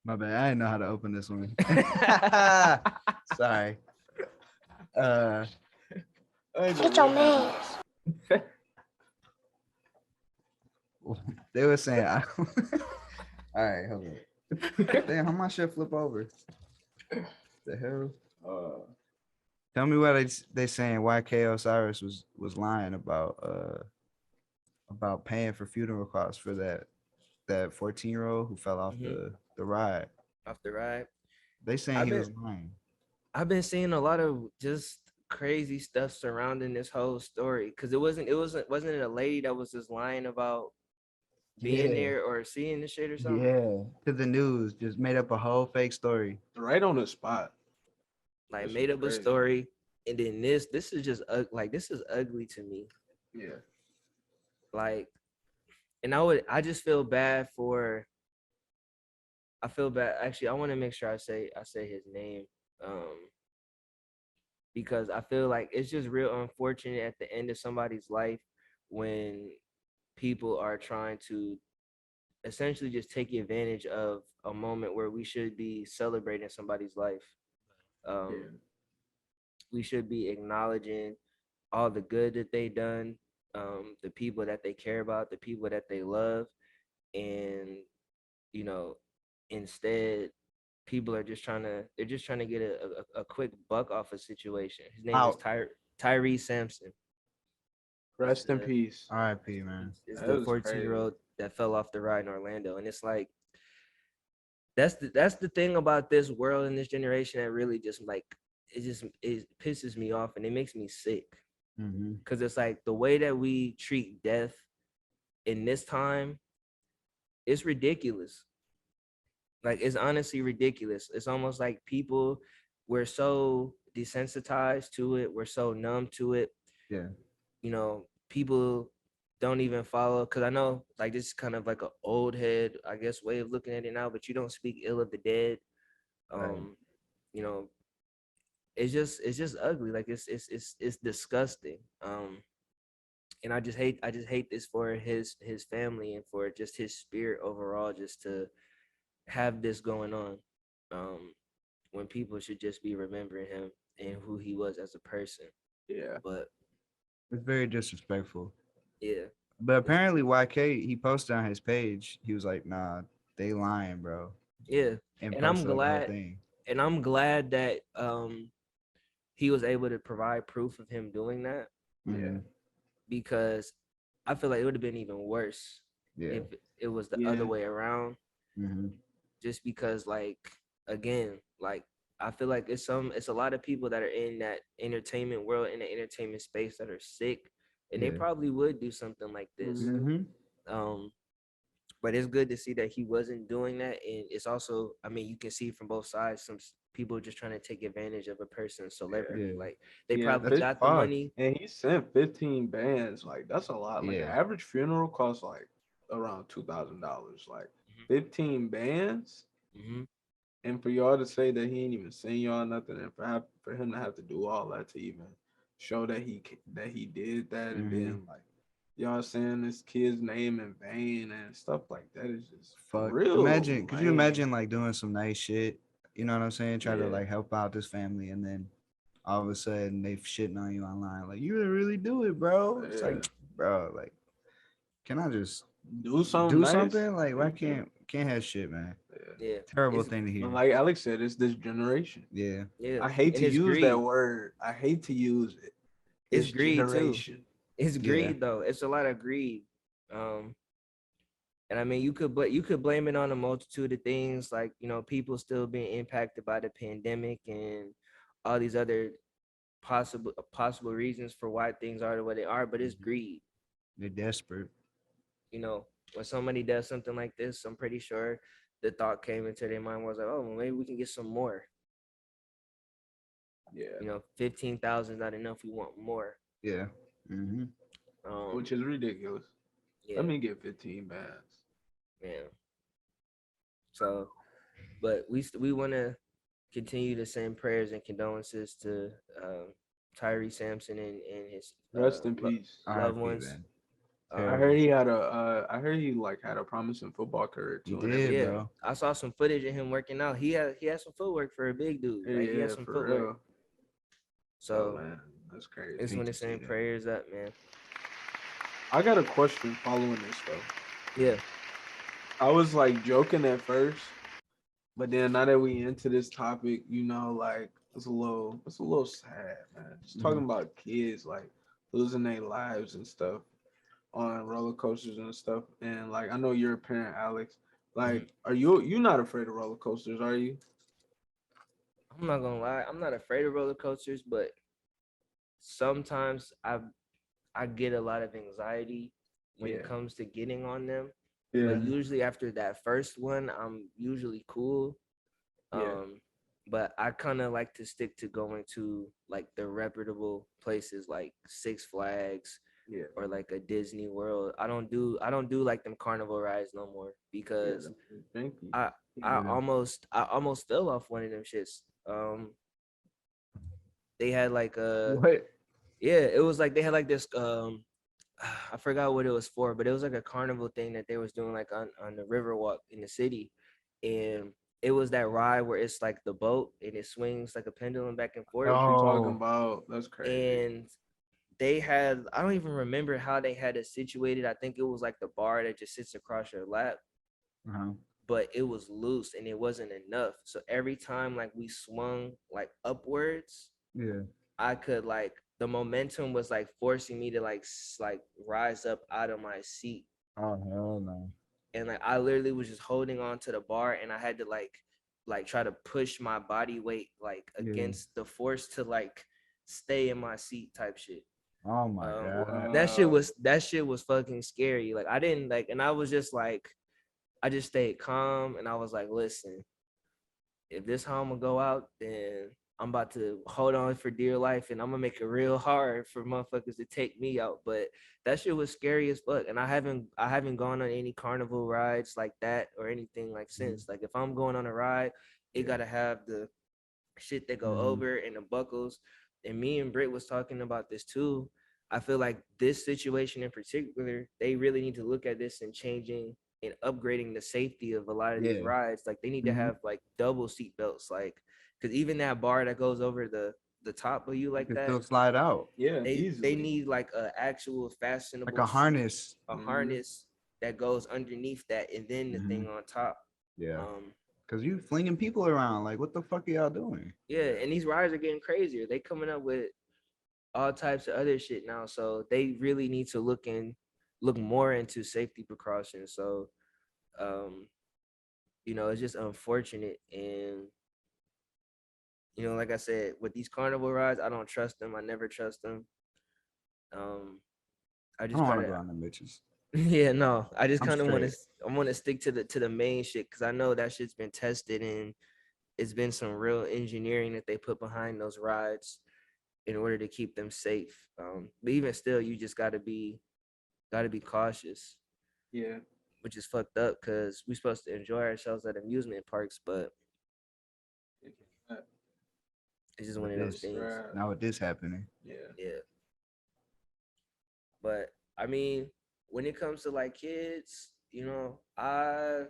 My bad. I didn't know how to open this one. Sorry. Shut your man. They were saying. All right, hold on. Damn, how my shit flip over? The hell? Tell me why they saying why K. Osiris was lying about paying for funeral costs for that 14-year-old who fell off the ride. Off the ride. They saying I've he been- was lying. I've been seeing a lot of just crazy stuff surrounding this whole story because wasn't it a lady that was just lying about being there or seeing the shit or something? Yeah, to the news, just made up a whole fake story. Right on the spot. Like This made is up a crazy. story, and then this is just like this is ugly to me. Yeah. Like, and I just feel bad for. I feel bad. Actually, I want to make sure I say his name, because I feel like it's just real unfortunate at the end of somebody's life when people are trying to essentially just take advantage of a moment where we should be celebrating somebody's life. Yeah. We should be acknowledging all the good that they done, the people that they care about, the people that they love, and instead people are just trying to get a quick buck off a situation. His name is Tyrese Sampson. Rest in peace. R.I.P. man. It's That the was 14-year-old that fell off the ride in Orlando, and it's like that's the thing about this world and this generation that really just like it pisses me off and it makes me sick Mm-hmm. because it's like the way that we treat death in this time, it's ridiculous. Like it's honestly ridiculous. It's almost like people, we're so desensitized to it, we're so numb to it. Yeah. You know, people don't even follow, because I know like this is kind of like an old head, I guess, way of looking at it now, but you don't speak ill of the dead. Right. You know, it's just ugly. Like it's disgusting. And I just hate this for his family and for just his spirit overall, just to have this going on. Um, when people should just be remembering him and who he was as a person. Yeah. But It's very disrespectful. yeah, But apparently YK, he posted on his page, he was like, nah, they lying, bro. yeah. And And I'm posted like the whole glad thing. and I'm glad that he was able to provide proof of him doing that, Mm-hmm. because I feel like it would have been even worse Yeah. if it was the Yeah. other way around. Mm-hmm. Just because, like, again, like I feel like it's a lot of people that are in that entertainment world, in the entertainment space, that are sick, and they Yeah. probably would do something like this. Mm-hmm. Um, but it's good to see that he wasn't doing that, and it's also, I mean, you can see from both sides, some people just trying to take advantage of a person's celebrity. Yeah. Like they Yeah, probably That's got the fucked. money. and he sent 15 bands. Like that's a lot. Like an Yeah. average funeral costs like around $2,000. Like Mhm. 15 bands, Mm-hmm. and for y'all to say that he ain't even send y'all nothing, and for him to have to do all that to even show that he did that, and Mm-hmm. then like y'all saying this kid's name in vain and stuff like that is just Fuck. real. Imagine, could you lame. imagine like doing some nice shit? You know what I'm saying? Try to Yeah. like help out this family, and then all of a sudden they shitting on you online. Like, you didn't really do it, bro. It's Yeah. like, bro, like, can I just Do something do nice. something? Like, why You can. can't have shit, man? Yeah. Yeah, Terrible it's thing to hear. But like Alex said, it's this generation. Yeah. yeah, I hate and to it's use that greed. word. I hate to use it. It's It's greed too. generation. It's Yeah. greed though. It's a lot of greed. Um, and I mean, you could blame it on a multitude of things, like, you know, people still being impacted by the pandemic and all these other possible reasons for why things are the way they are. But it's greed. They're desperate. You know, when somebody does something like this, I'm pretty sure the thought came into their mind was like, oh, well, maybe we can get some more. Yeah. You know, 15,000 not enough. We want more. Yeah. Mm-hmm. Which is ridiculous. Yeah, Let me get 15 bands. man. So, but we want to continue to send prayers and condolences to Tyree Sampson and his Rest in peace. loved R.I.P. ones. man. I Um, heard he had I heard he like had a promising football career He too and did, yeah, everything. bro. I saw some footage of him working out. He had some footwork for a big dude. Yeah, Like he yeah, had some for footwork. real. Oh So man, that's crazy. just Hate want to to see send that. prayers up, man. I got a question following this though. Yeah. I was like joking at first, but then now that we into this topic, like it's a little sad, man. Just talking Mhm. about kids like losing their lives and stuff on roller coasters and stuff. And like I know you're a parent, Alex. Like, are you not afraid of roller coasters, are you? I'm not gonna lie, I'm not afraid of roller coasters, but sometimes I get a lot of anxiety when it Yeah. comes to getting on them. Yeah. But usually after that first one, I'm usually cool. Yeah. But I kind of like to stick to going to like the reputable places like Six Flags Yeah. or like a Disney World. I don't do like them carnival rides no more because Thank you. I Yeah. I almost fell off one of them shits. They had like What? yeah, it was like they had like this I forgot what it was for, but it was like a carnival thing that they was doing like on the Riverwalk in the city, and it was that ride where it's like the boat and it swings like a pendulum back and forth. What you talking Oh. about? That's crazy. And they had, I don't even remember how they had it situated. I think it was like the bar that just sits across your lap, Uh-huh. but it was loose and it wasn't enough. So every time like we swung like upwards, Yeah. I could like the momentum was like forcing me to like rise up out of my seat. Oh hell no. and like I literally was just holding on to the bar, and I had to like try to push my body weight like Yeah. against the force to like stay in my seat type shit. Oh my god. That shit was fucking scary. Like I didn't like, and I was just like, I just stayed calm, and I was like, listen, if this how I'm gonna go out, then I'm about to hold on for dear life, and I'm gonna make it real hard for motherfuckers to take me out. But that shit was scary as fuck, and I haven't gone on any carnival rides like that or anything like since. Like if I'm going on a ride, it gotta have the shit that go over and the buckles. And me and Britt was talking about this too. I feel like this situation in particular, they really need to look at this and changing and upgrading the safety of a lot of these Yeah. rides. Like they need to have like double seat belts, like because even that bar that goes over the top of you like It that, still slide out. Yeah, they easily. need like a actual fastenable Like a harness. a harness that goes underneath that, and then the thing on top. Yeah. Um, Cause you flinging people around. Like, what the fuck are y'all doing? yeah, and these rides are getting crazier. They coming up with all types of other shit now, so they really need to look more into safety precautions. So, it's just unfortunate, and like I said, with these carnival rides, I don't trust them. I never trust them. I I just don't want kind to go of on them bitches. yeah, no, I just I'm kind of want to straight. I want to stick to the main shit because I know that shit's been tested and it's been some real engineering that they put behind those rides in order to keep them safe. But even still, you just gotta be cautious, Yeah. which is fucked up because we're supposed to enjoy ourselves at amusement parks, but it's just one With of those this, things. now with this happening. Yeah. Yeah. But I mean, when it comes to like kids, I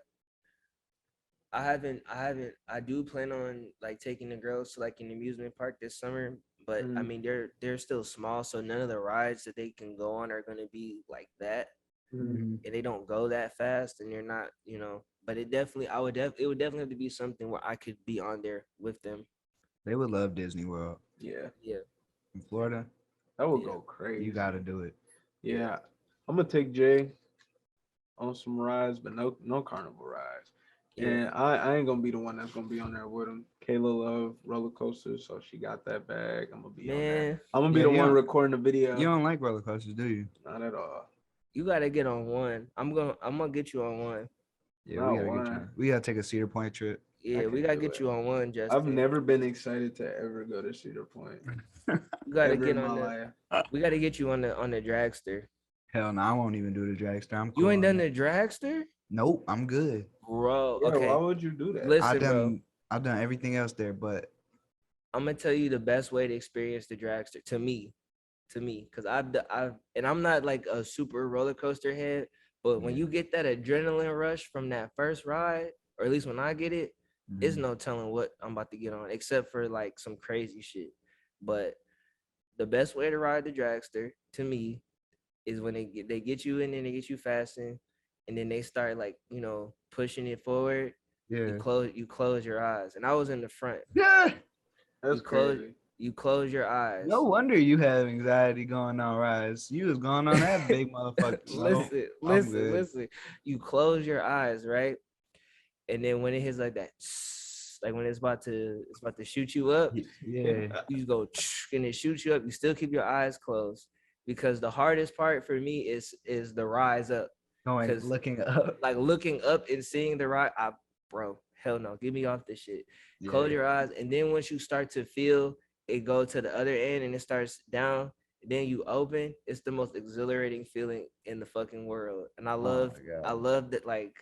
do plan on like taking the girls to like an amusement park this summer, but I mean they're still small, so none of the rides that they can go on are gonna be like that. And they don't go that fast, and they're not, but it definitely it would definitely have to be something where I could be on there with them. They would love Disney World. Yeah. Yeah. In Florida, That would Yeah. go crazy. you gotta do it. Yeah. I'm gonna take Jay on some rides, but no carnival rides. Yeah. And I ain't gonna be the one that's gonna be on there with him. Kayla love roller coasters, so she got that bag. I'm gonna be on there. Man, I'm gonna be Yeah, the you one don't- recording the video. You don't like roller coasters, do you? Not at all. you gotta get on one. I'm gonna get you on one. Yeah, Not we gotta get one. you. We gotta take a Cedar Point trip. Yeah, we can't gotta do get it. you on one, I've Justin. never been excited to ever go to Cedar Point. You gotta Ever get in my on the. life. We gotta get you on the dragster. Hell no, I won't even do the dragster. I'm cool. You ain't on done that. the dragster, Nope, I'm good. bro. Yeah, Okay, why would you do that? listen, bro. I've done everything else there, but I'm gonna tell you the best way to experience the dragster to me, because and I'm not like a super roller coaster head, but when Yeah. you get that adrenaline rush from that first ride, or at least when I get it, it's no telling what I'm about to get on, except for like some crazy shit. But the best way to ride the dragster to me is when they get you in and they get you fastened, and then they start like pushing it forward. yeah. You close your eyes, and I was in the front. Yeah. That's You close crazy. you close your eyes. No wonder you have anxiety going on rides. You was going on that big motherfucker. No, I'm good. Listen. You close your eyes, right? And then when it hits like that, like when it's about to shoot you up, Yeah. you just go and it shoots you up. You still keep your eyes closed because the hardest part for me is the rise up. Going 'Cause, looking up. like looking up and seeing the ride, bro, hell no, get me off this shit. Yeah. Close your eyes, and then once you start to feel it go to the other end and it starts down, then you open. It's the most exhilarating feeling in the fucking world, and I Oh my love that. Like,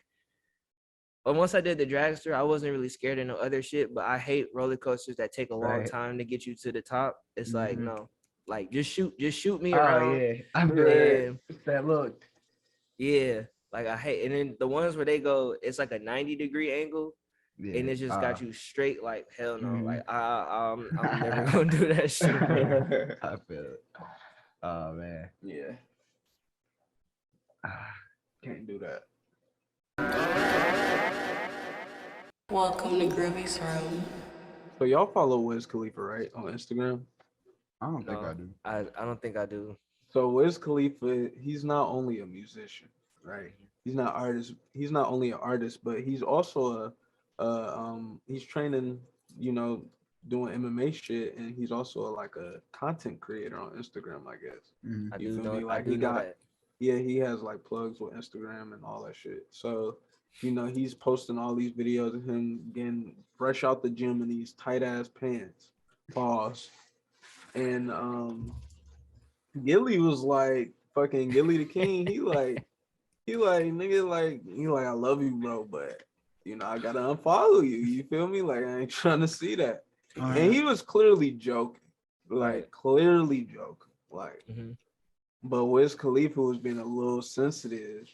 but once I did the dragster, I wasn't really scared of no other shit. But I hate roller coasters that take a long Right. time to get you to the top. It's like Mhm. no, like just shoot me Oh around. yeah, I feel And that look. yeah, like I hate. And then the ones where they go, it's like a 90-degree angle, Yeah. and it just got you straight. Like hell no, Mhm. like I'm never gonna do that shit. Bro. I feel it. Oh man. Yeah. Can't do that. Welcome to Groovy's room. So y'all follow Wiz Khalifa, right, on Instagram? I don't think No, I do. I don't think I do. So Wiz Khalifa, he's not only a musician, right? he's not artist. He's not only an artist, but he's also he's training, you know, doing MMA shit, and he's also like a content creator on Instagram, I guess. Mhm. You feel me? I Like do he know got, that. yeah, he has like plugs with Instagram and all that shit. So, you know, he's posting all these videos of him getting fresh out the gym in these tight ass pants. Pause. And Gilly was like fucking Gilly the King. He like nigga like he like I love you, bro, but you know I gotta unfollow you. You feel me? Like I ain't trying to see that. All And right. he was clearly joking, Right. like clearly joking, like. Hmm. But Wiz Khalifa was being a little sensitive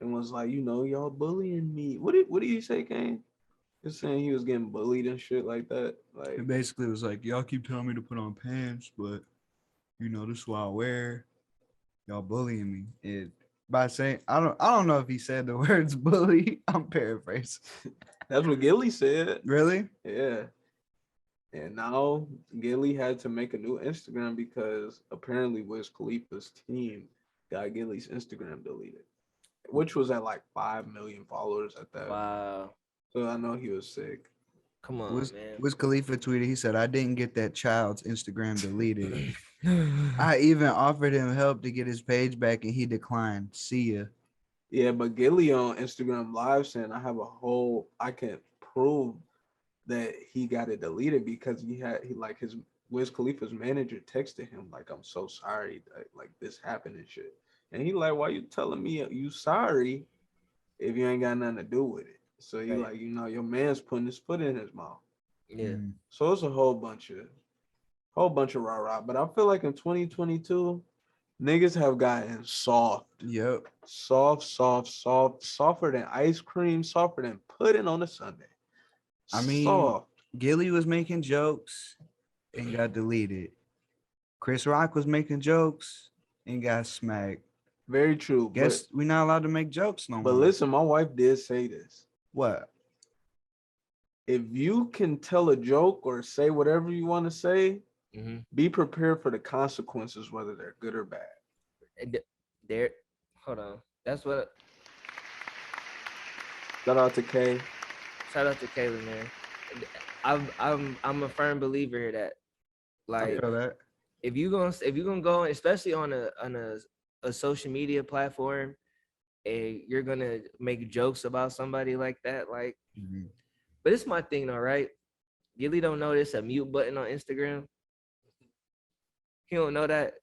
and was like, you know, y'all bullying me. What did you say, Kane? Just saying he was getting bullied and shit like that. It Like, basically was like, y'all keep telling me to put on pants, but you know, this is what I wear. Y'all bullying me. It by saying I don't know if he said the words bully. I'm paraphrasing. that's what Gilly said. Really? Yeah. And now Gilly had to make a new Instagram because apparently Wiz Khalifa's team got Gilly's Instagram deleted, which was at like 5 million followers at that. Wow. So I know he was sick. Come on, Was man. was Khalifa tweeted? He said, "I didn't get that child's Instagram deleted. I even offered him help to get his page back, and he declined. See ya." Yeah, but Gilly on Instagram Live saying I can prove that he got it deleted because he like his Wiz Khalifa's manager texted him like I'm so sorry that like this happened and shit. And he like, why you telling me you sorry if you ain't got nothing to do with it? So he Right. like, you know, your man's putting his foot in his mouth. Yeah. Mhm. So it's a whole bunch of rah rah. But I feel like in 2022, niggas have gotten soft. Yep. Softer than ice cream, softer than pudding on a Sunday. I mean, Soft. Gilly was making jokes and got deleted. Chris Rock was making jokes and got smacked. Very true. Guess we're not allowed to make jokes no But more. listen, my wife did say this. What? If you can tell a joke or say whatever you want to say, Hmm. be prepared for the consequences, whether they're good or bad. There. Hold on. That's what. Shout out to Kay. Shout out to Kayla, man. I'm a firm believer that I like feel that. if you gonna go, especially on a social media platform, and you're gonna make jokes about somebody like that, like. Mhm. But it's my thing, though, right? Gilly don't know there's a mute button on Instagram. He don't know that.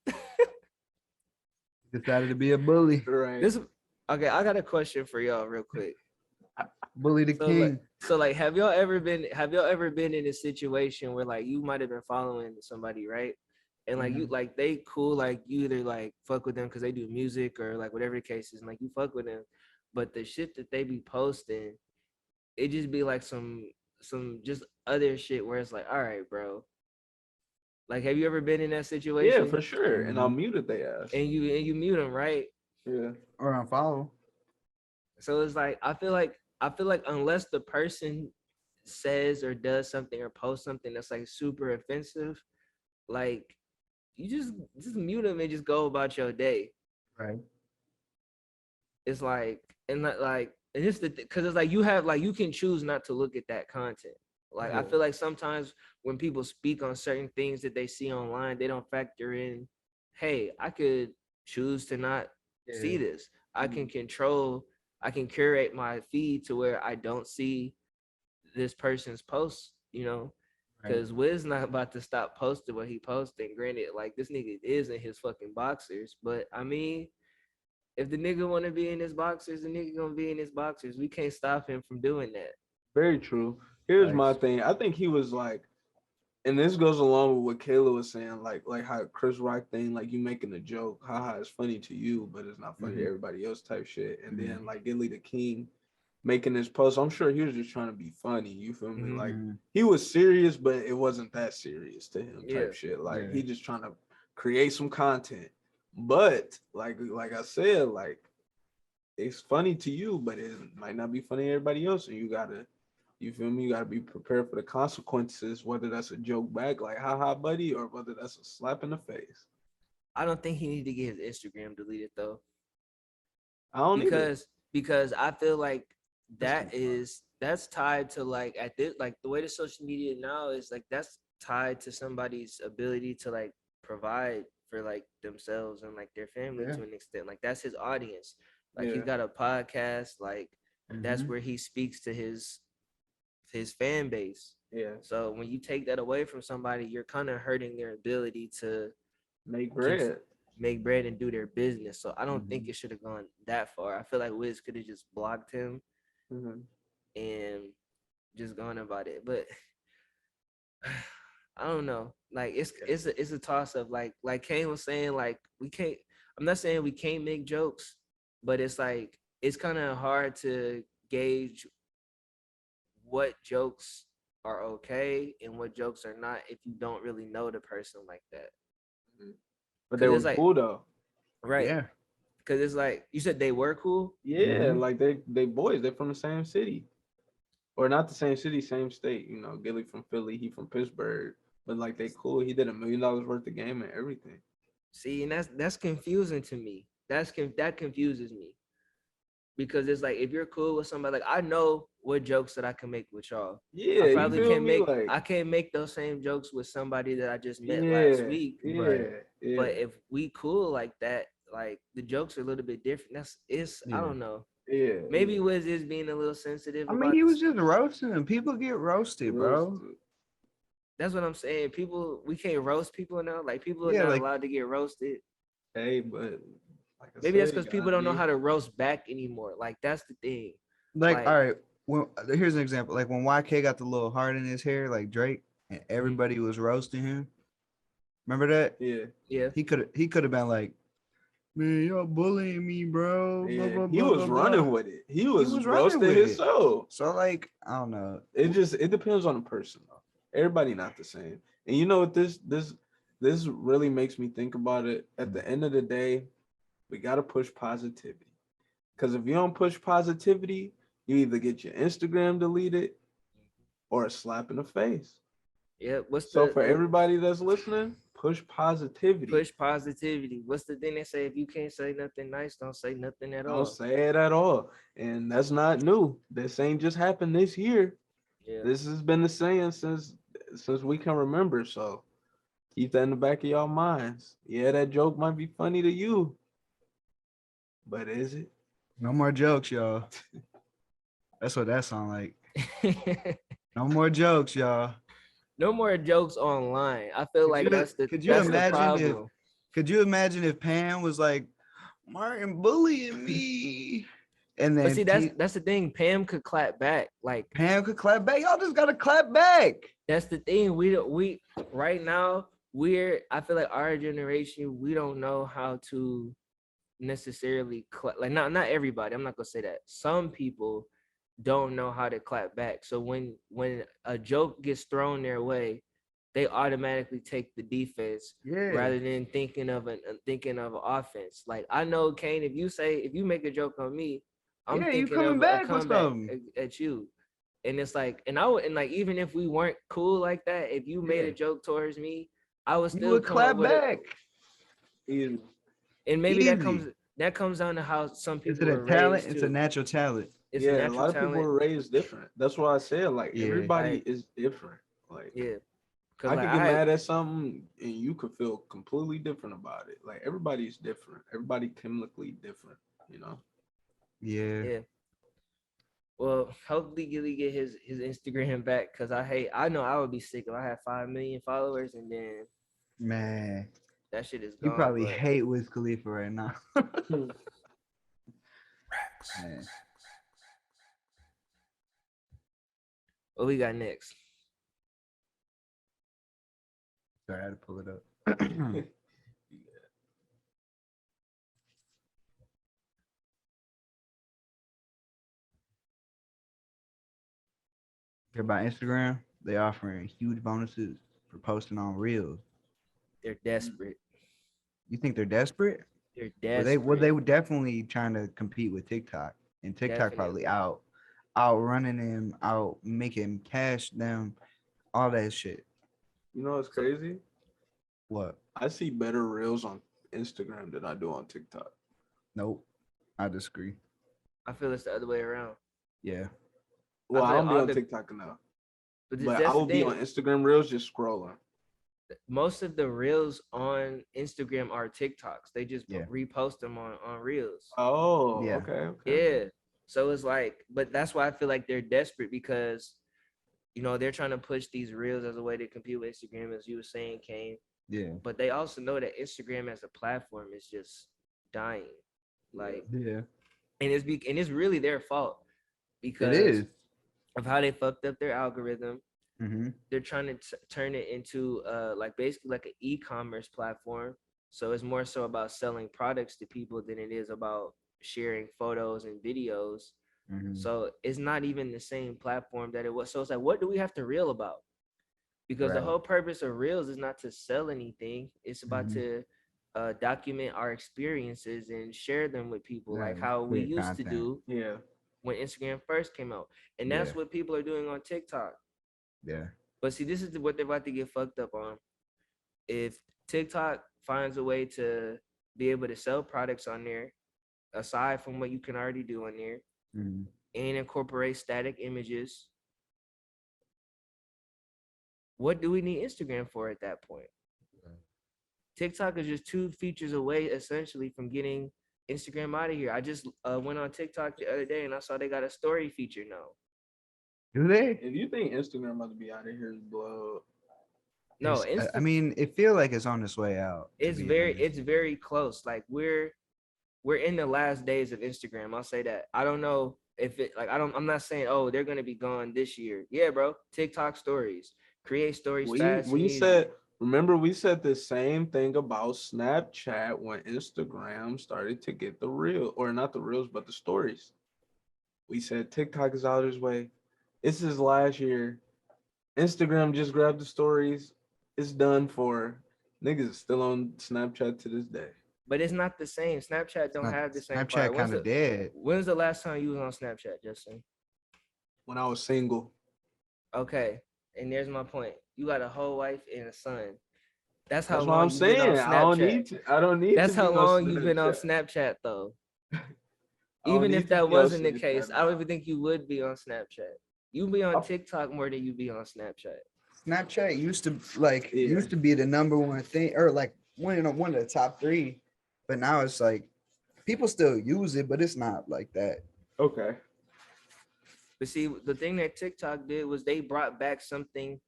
Decided to be a bully. Right. This okay. I got a question for y'all, real quick. Bully the king. Have y'all ever been in a situation where like you might have been following somebody, right? And like you like they cool, like you either like fuck with them because they do music or like whatever the case is, and like you fuck with them, but the shit that they be posting, it just be like some just other shit where it's like, all right, bro. Like, have you ever been in that Yeah, situation? for sure. And I muted they ass. And you mute them, right? Yeah. Or unfollow. So it's like I feel like unless the person says or does something or posts something that's like super offensive, like you just mute them and just go about your day. Right. It's like and like and it's because it's like you can choose not to look at that content. Like I Yeah. feel like sometimes when people speak on certain things that they see online, they don't factor in, hey, I could choose to not see this. I can I can curate my feed to where I don't see this person's posts, Right. because Wiz not about to stop posting what he posting. Granted, like this nigga is in his fucking boxers, but I mean, if the nigga want to be in his boxers, the nigga gonna be in his boxers. We can't stop him from doing that. Very true. Here's my Facts. thing. I think he was like, and this goes along with what Kayla was saying, like how Chris Rock thing, like you making a joke, haha, it's funny to you, but it's not funny to everybody else type shit. And then like Gilly the King making this post, I'm sure he was just trying to be funny. You feel me? Mhm. Like he was serious, but it wasn't that serious to him Yeah. type shit. Like Yeah. he just trying to create some content. But like I said, like it's funny to you, but it might not be funny to everybody else. And you feel me? You gotta be prepared for the consequences, whether that's a joke back, like haha buddy, or whether that's a slap in the face. I don't think he need to get his Instagram deleted though, I don't either. because because I feel like that's tied to like at this like the way the social media now is like that's tied to somebody's ability to like provide for like themselves and like their family Yeah. to an extent. Like that's his audience. Like he's Yeah. got a podcast, like that's Mhm. where he speaks to his fan base. Yeah. So when you take that away from somebody, you're kind of hurting their ability to Make con- bread. make bread and do their business. So I don't think Mhm. it should have gone that far. I feel like Wiz could have just blocked him Mhm. and just gone about it. But I don't know. Like it's a toss up. Like Kane was saying, like we can't. I'm not saying we can't make jokes, but it's like it's kind of hard to gauge what jokes are okay and what jokes are not if you don't really know the person like that. But they Cause were it's like cool though. right. Yeah. Cause it's like you said they were cool. Yeah, Mhm. like they boys. They're from the same city, or not the same city, same state. You know, Gilly from Philly, he from Pittsburgh. But like they cool. He did $1 million worth of game and everything. See, and that's confusing to me. That confuses me because it's like if you're cool with somebody, like I know what jokes that I can make with y'all. I Yeah, you probably feel can me? make Like, I can't make those same jokes with somebody that I just met last yeah, week. yeah, Right. yeah, But if we cool like that, like the jokes are a little bit different. I Yeah. don't know. yeah, Maybe yeah. Wiz is being a little sensitive I mean, about he this. was just roasting him. People get roasted, bro. Roasted. That's what I'm saying. People, we can't roast people now. Like people are Yeah, not like allowed to get roasted. Hey, but like I Maybe that's said, you because people gotta don't know be. how to roast back anymore. Like that's the thing. like all Like, right. Well, here's an example. Like when YK got the little heart in his hair, like Drake, and mhm, everybody was roasting him. Remember that? Yeah, yeah, He could have been like, man, y'all bullying me, bro. Blah yeah. blah He blah was blah blah. running with it. He He was was running roasting with it. himself. So like, I don't know. It depends on the person though. Everybody not the same. And you know what this really makes me think about it. At the end of the day, we gotta push positivity. Because if you don't push positivity, you either get your Instagram deleted or a slap in the face. yeah. What's So the for everybody that's listening, push positivity. push positivity? What's the thing they say? If you can't say nothing nice, don't say nothing at Don't all. say it at all. And that's not new. This ain't just happened this year. Yeah, This has been the saying since we can remember. So keep that in the back of y'all minds. Yeah, that joke might be funny to you, but is it? No more jokes, y'all. That's what that sound like. No more jokes, y'all. no more jokes online. I feel Could like you could you that's the imagine if problem. Pam was like, Martin bullying me, and But then see, that's the thing. Pam could clap back. Like Pam could clap back. Y'all just gotta clap back. that's the thing. We right now I feel like our generation we don't know how to necessarily like not everybody. I'm not gonna say that. Some people don't know how to clap back. So when a joke gets thrown their way, they automatically take the defense Yeah, rather than thinking of an offense. Like I know Kane, if you make a joke on me, I'm yeah, you thinking coming of a back with comeback something. at you. And it's like, and I would, and like even if we weren't cool like that, if you made Yeah, a joke towards me, I would you still would come up clap with it. back. Easy. And maybe Easy. that comes down to how some Is people it a were talent? raised It's a too. natural talent. It's a Yeah, a natural lot of people talent. are raised different. That's why I said like Yeah, everybody Right. is different. Like Yeah. Cause I like could get I mad at something and you could feel completely different about it. Like everybody's different. Everybody chemically different, you know? yeah, yeah. Well, hopefully Gilly get his Instagram back because I know I would be sick if I had 5 million followers and then man. that shit is You gone. probably But hate Wiz Khalifa right now. Hmm. Man. what we got next? Sorry, I had to pull it up. Care about Instagram? They offering huge bonuses for posting on Reels. They're desperate. You think they're desperate? They're They desperate. were definitely trying to compete with TikTok, and TikTok probably Definitely. outrunning them, out making cash them, all that shit. You know what's So crazy? What? I see better reels on Instagram than I do on TikTok. Nope. I disagree. I feel it's the other way around. Yeah. Well, I feel don't be all on the- TikTok enough, But but that's I the will be thing. on Instagram Reels just scrolling. Most of the reels on Instagram are TikToks. They just Yeah. repost them on reels. Oh, Yeah. okay. Yeah. So it's like, but that's why I feel like they're desperate because, you know, they're trying to push these reels as a way to compete with Instagram, as you were saying, Kane. Yeah. But they also know that Instagram as a platform is just dying. Like, Yeah. and it's really their fault It because is. of how they fucked up their algorithm. Mm-hmm. They're trying to turn it into like basically like an e-commerce platform. So it's more so about selling products to people than it is about sharing photos and videos. Mm-hmm. So it's not even the same platform that it was. So it's like, what do we have to reel about? Because the Right. whole purpose of reels is not to sell anything. It's about Mhm. to document our experiences and share them with people, like Right. how we Create used to content. do Yeah. when Instagram first came out. And that's Yeah. what people are doing on TikTok. Yeah. But see, this is what they're about to get fucked up on. If TikTok finds a way to be able to sell products on there, aside from what you can already do on there, Mm-hmm. and incorporate static images, what do we need Instagram for at that point? TikTok is just 2 features away, essentially, from getting Instagram out of here. I just went on TikTok the other day and I saw they got a story feature now. Do they? If you think Instagram about to be out of here, blow. No, I mean, it feel like it's on its way out. to it's be very honest. it's very close. Like we're in the last days of Instagram. I'll say that. I don't know if it like I'm not saying, oh, they're gonna be gone this year. Yeah, bro. TikTok stories. Create stories fast and We easy. said, remember we said the same thing about Snapchat when Instagram started to get the reel, or not the reels, but the stories. We said TikTok is out of his way. This is last year. Instagram just grabbed the stories. It's done for. Niggas is still on Snapchat to this day. But it's not the same. Snapchat don't have the same fire. Snapchat kind of dead. When's the last time you was on Snapchat, Justin? When I was single. Okay. And there's my point. You got a whole wife and a son. That's how That's what long I'm you've been on saying. Snapchat. I don't need That's to be how on long you've been on Snapchat. Snapchat, though. I don't Even need if to that be on wasn't the Snapchat case, I now. don't even think you would be on Snapchat. You be on Oh. TikTok more than you be on Snapchat. Snapchat used to Yeah. used to be the number one thing, or like one of the top 3, but now it's like people still use it, but it's not like that. Okay. But see, the thing that TikTok did was they brought back something,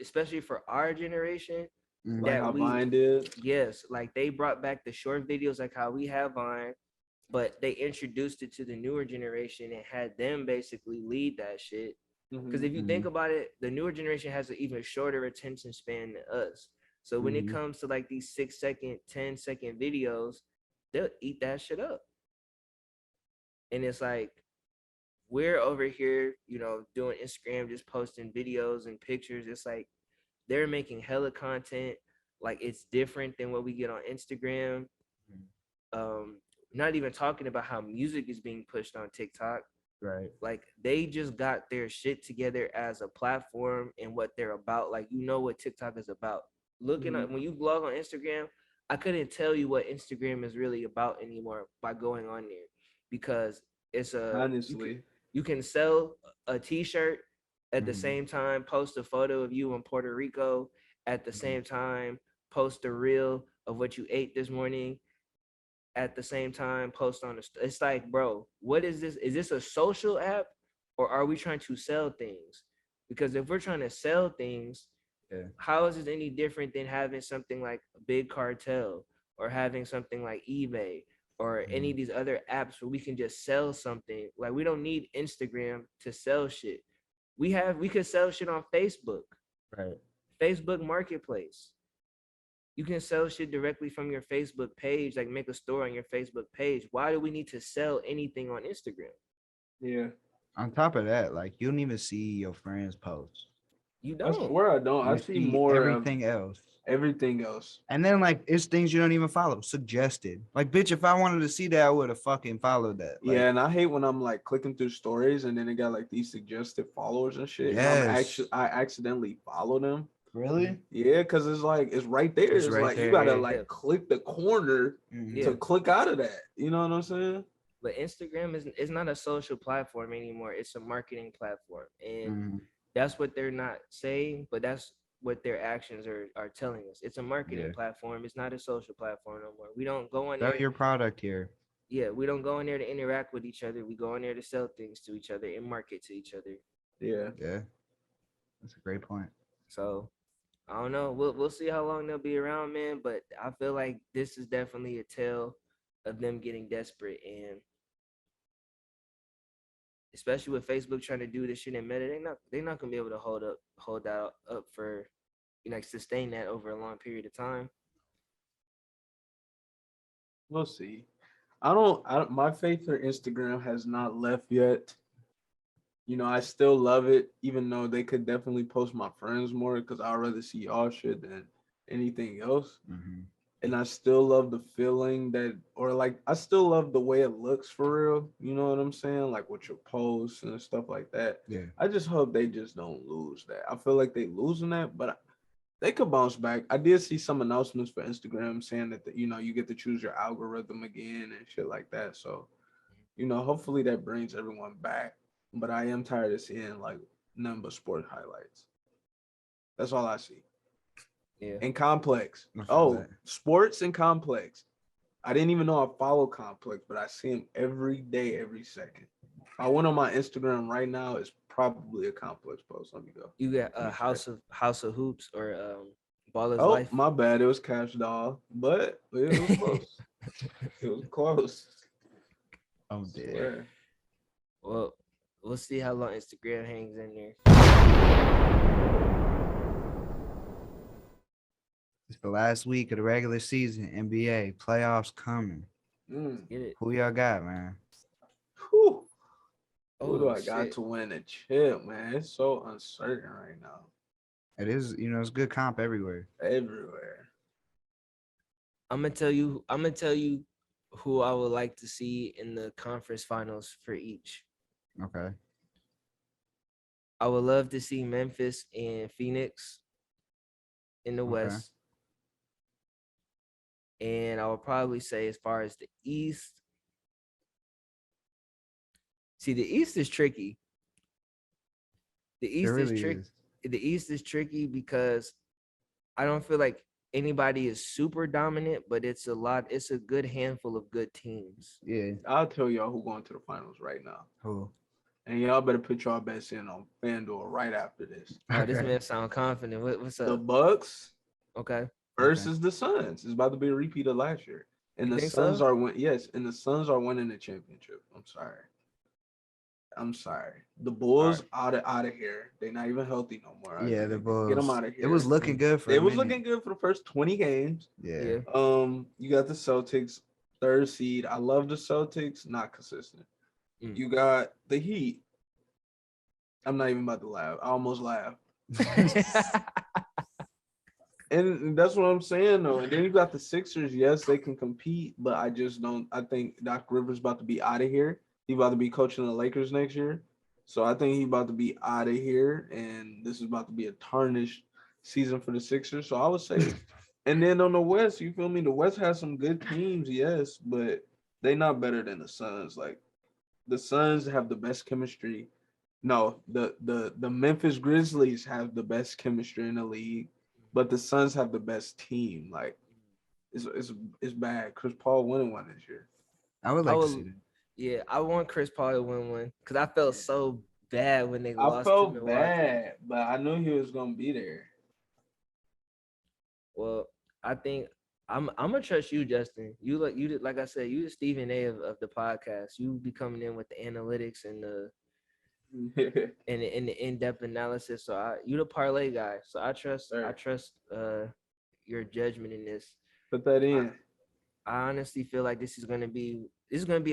especially for our generation, Mhm. Like that how we Vine did. yes, like they brought back the short videos like how we have Vine, but they introduced it to the newer generation and had them basically lead that shit. Because if you think about it, the newer generation has an even shorter attention span than us. So when it Mhm. comes to like these 6-second, 10-second videos, they'll eat that shit up. And it's like we're over here, you know, doing Instagram, just posting videos and pictures. It's like they're making hella content. Like it's different than what we get on Instagram. Not even talking about how music is being pushed on TikTok. Right. Like they just got their shit together as a platform and what they're about. Like you know what TikTok is about. Looking at when you blog on Instagram, I couldn't tell you what Instagram is really about anymore by going on there because it's Honestly. you can sell a t-shirt at the Mhm. same time, post a photo of you in Puerto Rico at the same time, post a reel of what you ate this morning at the same time, post on it's like, bro, what is this? Is this a social app or are we trying to sell things? Because if we're trying to sell things, Yeah. how is it any different than having something like Big Cartel or having something like eBay or any of these other apps where we can just sell something? Like we don't need Instagram to sell shit. We could sell shit on Facebook, Right. Facebook Marketplace. You can sell shit directly from your Facebook page, like make a store on your Facebook page. Why do we need to sell anything on Instagram? Yeah. On top of that, like you don't even see your friends post. You I don't. swear I don't. I You see more everything else. of everything else. And then like it's things you don't even follow. Suggested. Like, bitch, if I wanted to see that, I would have fucking followed that. Like, Yeah, and I hate when I'm like clicking through stories and then it got like these suggested followers and shit. Yes. And I accidentally follow them. really? Yeah, because it's like it's right there. It's It's right like you there, gotta yeah. like click the corner Mhm. Yeah. to click out of that. You know what I'm saying? But Instagram is not a social platform anymore. It's a marketing platform, and Mhm. that's what they're not saying, but that's what their actions are telling us. It's a marketing Yeah. platform. It's not a social platform no more. We don't go on Sell there. your product here. Yeah, we don't go in there to interact with each other. We go in there to sell things to each other and market to each other. Yeah. Yeah. That's a great point. So I don't know. We'll see how long they'll be around, man. But I feel like this is definitely a tale of them getting desperate, and especially with Facebook trying to do this shit in Meta, they're not gonna be able to hold that up for like sustain that over a long period of time. We'll see. I don't. My faith in Instagram has not left yet. You know, I still love it, even though they could definitely post my friends more because I'd rather see y'all shit than anything else. Mm-hmm. And I still love the feeling that, or like, I still love the way it looks for real. You know what I'm saying? Like with your posts and stuff like that. Yeah. I just hope they just don't lose that. I feel like they losing that, but they could bounce back. I did see some announcements for Instagram saying that you know you get to choose your algorithm again and shit like that. So you know, hopefully that brings everyone back. But I am tired of seeing like none but sport highlights. That's all I see. Yeah. And Complex. I feel Oh, that. sports and Complex. I didn't even know I follow Complex, but I see him every day, every second. I went on my Instagram right now. It's probably a Complex post. Let me go. You got Let me check. House of Hoops or Baller's Oh, Life. my bad. It was Cash Doll, but it was close. It was close. I'm I dead. swear. Well, we'll see how long Instagram hangs in there. It's the last week of the regular season. NBA playoffs coming. Mm. Get it? Who y'all got, man? Whew. Who do Oh I got shit! to win the chip, man? It's so uncertain right now. It is, it's good comp everywhere. Everywhere. I'm gonna tell you. I'm gonna tell you who I would like to see in the conference finals for each. Okay. I would love to see Memphis and Phoenix in the Okay. West. And I would probably say, as far as the East, see, the East is tricky. The It East is really tricky. is. The East is tricky because I don't feel like anybody is super dominant, but it's a good handful of good teams. Yeah. I'll tell y'all who going to the finals right now. Who? And y'all better put y'all bets in on FanDuel right after this. Oh, this Okay. man sound confident. What's The up? Bucks Okay. versus the Suns. It's about to be a repeat of last year. And You the think Suns so? are and the Suns are winning the championship. I'm sorry. I'm sorry. The Bulls out of here. They're not even healthy no more. Yeah, the Get them Bulls. out of here. It was looking good for It a was minute. looking good for the first 20 games. Yeah. Yeah. You got the Celtics, third seed. I love the Celtics, not consistent. Mm. You got the Heat. I'm not even about to laugh. I almost laughed. And that's what I'm saying, though. And then you got the Sixers. Yes, they can compete, but I just don't. I think Doc Rivers about to be out of here. He about to be coaching the Lakers next year. So I think he about to be out of here, and this is about to be a tarnished season for the Sixers. So I would say, and then on the West, you feel me? The West has some good teams, yes, but they not better than the Suns. Like the Suns have the best chemistry. No, the Memphis Grizzlies have the best chemistry in the league, but the Suns have the best team. Like it's bad. Chris Paul winning one this year. I would I like to see would, that. yeah, I want Chris Paul to win one because I felt so bad when they I lost to felt Milwaukee. bad, but I knew he was gonna be there. Well, I think I'm gonna trust you, Justin. Like I said, you the Stephen A of the podcast. You be coming in with the analytics and the the in-depth analysis. So you the parlay guy. So I trust Sir, your judgment in this. put that I, in. I honestly feel like this is gonna be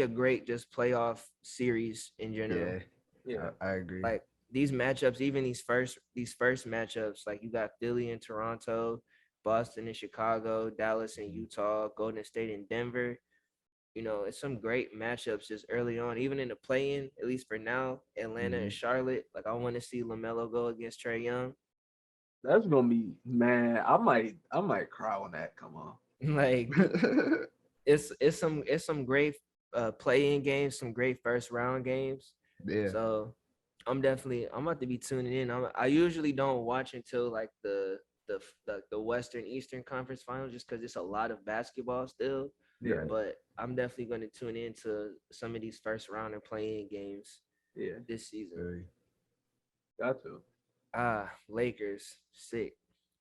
a great just playoff series in general. Yeah. Yeah, I agree. Like these matchups, even these first matchups, like you got Philly and Toronto, Boston and Chicago, Dallas and Utah, Golden State and Denver. It's some great matchups just early on, even in the play-in, at least for now. Atlanta and Charlotte. Like I want to see LaMelo go against Trae Young. that's gonna be man. I might cry when that come on. Like it's some great play-in games, some great first round games. Yeah. So I'm about to be tuning in. I usually don't watch until like the Western Eastern Conference Finals just because it's a lot of basketball still. Yeah. But I'm definitely going to tune into some of these first round and play-in games Yeah. this season. Very. Got to. Lakers, sick.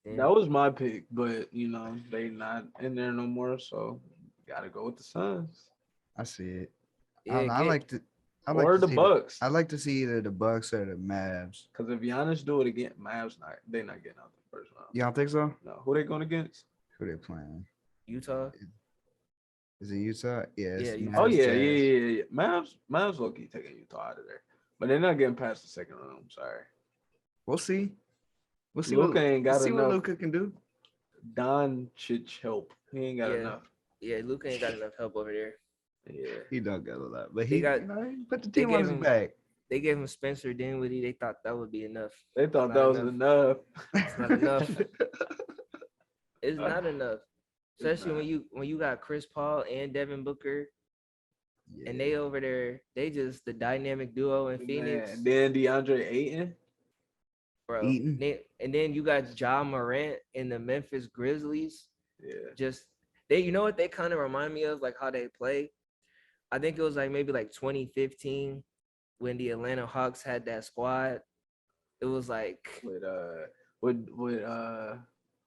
Damn. That was my pick, but you know they not in there no more, so gotta go with the Suns I see it. I Yeah, don't know. I like to. I like or to the see Bucks. I like to see either the Bucks or the Mavs. Because if Giannis do it again, Mavs they not getting out the first round. You don't think so? No, who they going against? Who they playing? Utah. Is it Utah? Yeah. It's Yeah, Utah. Oh Mavs, yeah, Jazz. yeah. Mavs low key taking Utah out of there, but they're not getting past the second round. I'm sorry. We'll see. We'll see Luka what ain't got we'll see what enough. Luka can do. Doncic help. He ain't got Yeah. enough. Yeah, Luka ain't got enough help over there. Yeah. He don't got a lot, but They he, got- you know, he put the they team on gave his him- back. They gave him Spencer Dinwiddie. They thought that would be enough. They thought Not that was enough. enough. It's not enough. It's not enough. It's Especially not. when you got Chris Paul and Devin Booker, and they over there, they just the dynamic duo in Phoenix, Man, then DeAndre Ayton. bro. Eaton. And then you got Ja Morant and the Memphis Grizzlies. Yeah. Just they, you know what they kind of remind me of, like how they play. I think it was like maybe like 2015 when the Atlanta Hawks had that squad. It was like With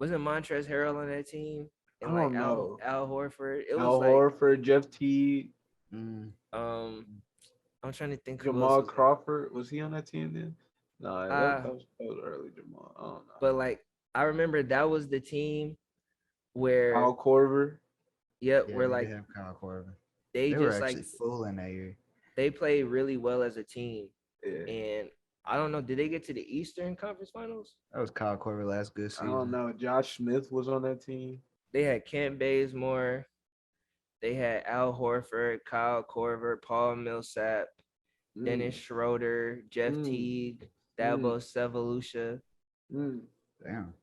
wasn't Montrezl Harrell on that team? And I like don't know. Al Horford. It Al was like Horford, Jeff Teague, Mm. I'm trying to think who else Jamal was there. Crawford. Was he on that team then? No, Uh, that was early Jamal. I don't know. But like I remember that was the team where Kyle Korver. yep, Yeah, where they like did have Kyle Korver. they They were just like actually full in that year. they played really well as a team. Yeah. And I don't know, did they get to the Eastern Conference Finals? That was Kyle Korver last good I season. don't know. Josh Smith was on that team. They had Kent Bazemore, they had Al Horford, Kyle Korver, Paul Millsap, Dennis Schroeder, Jeff Mm. Teague, Dabo Sevolucia. Mm. Damn.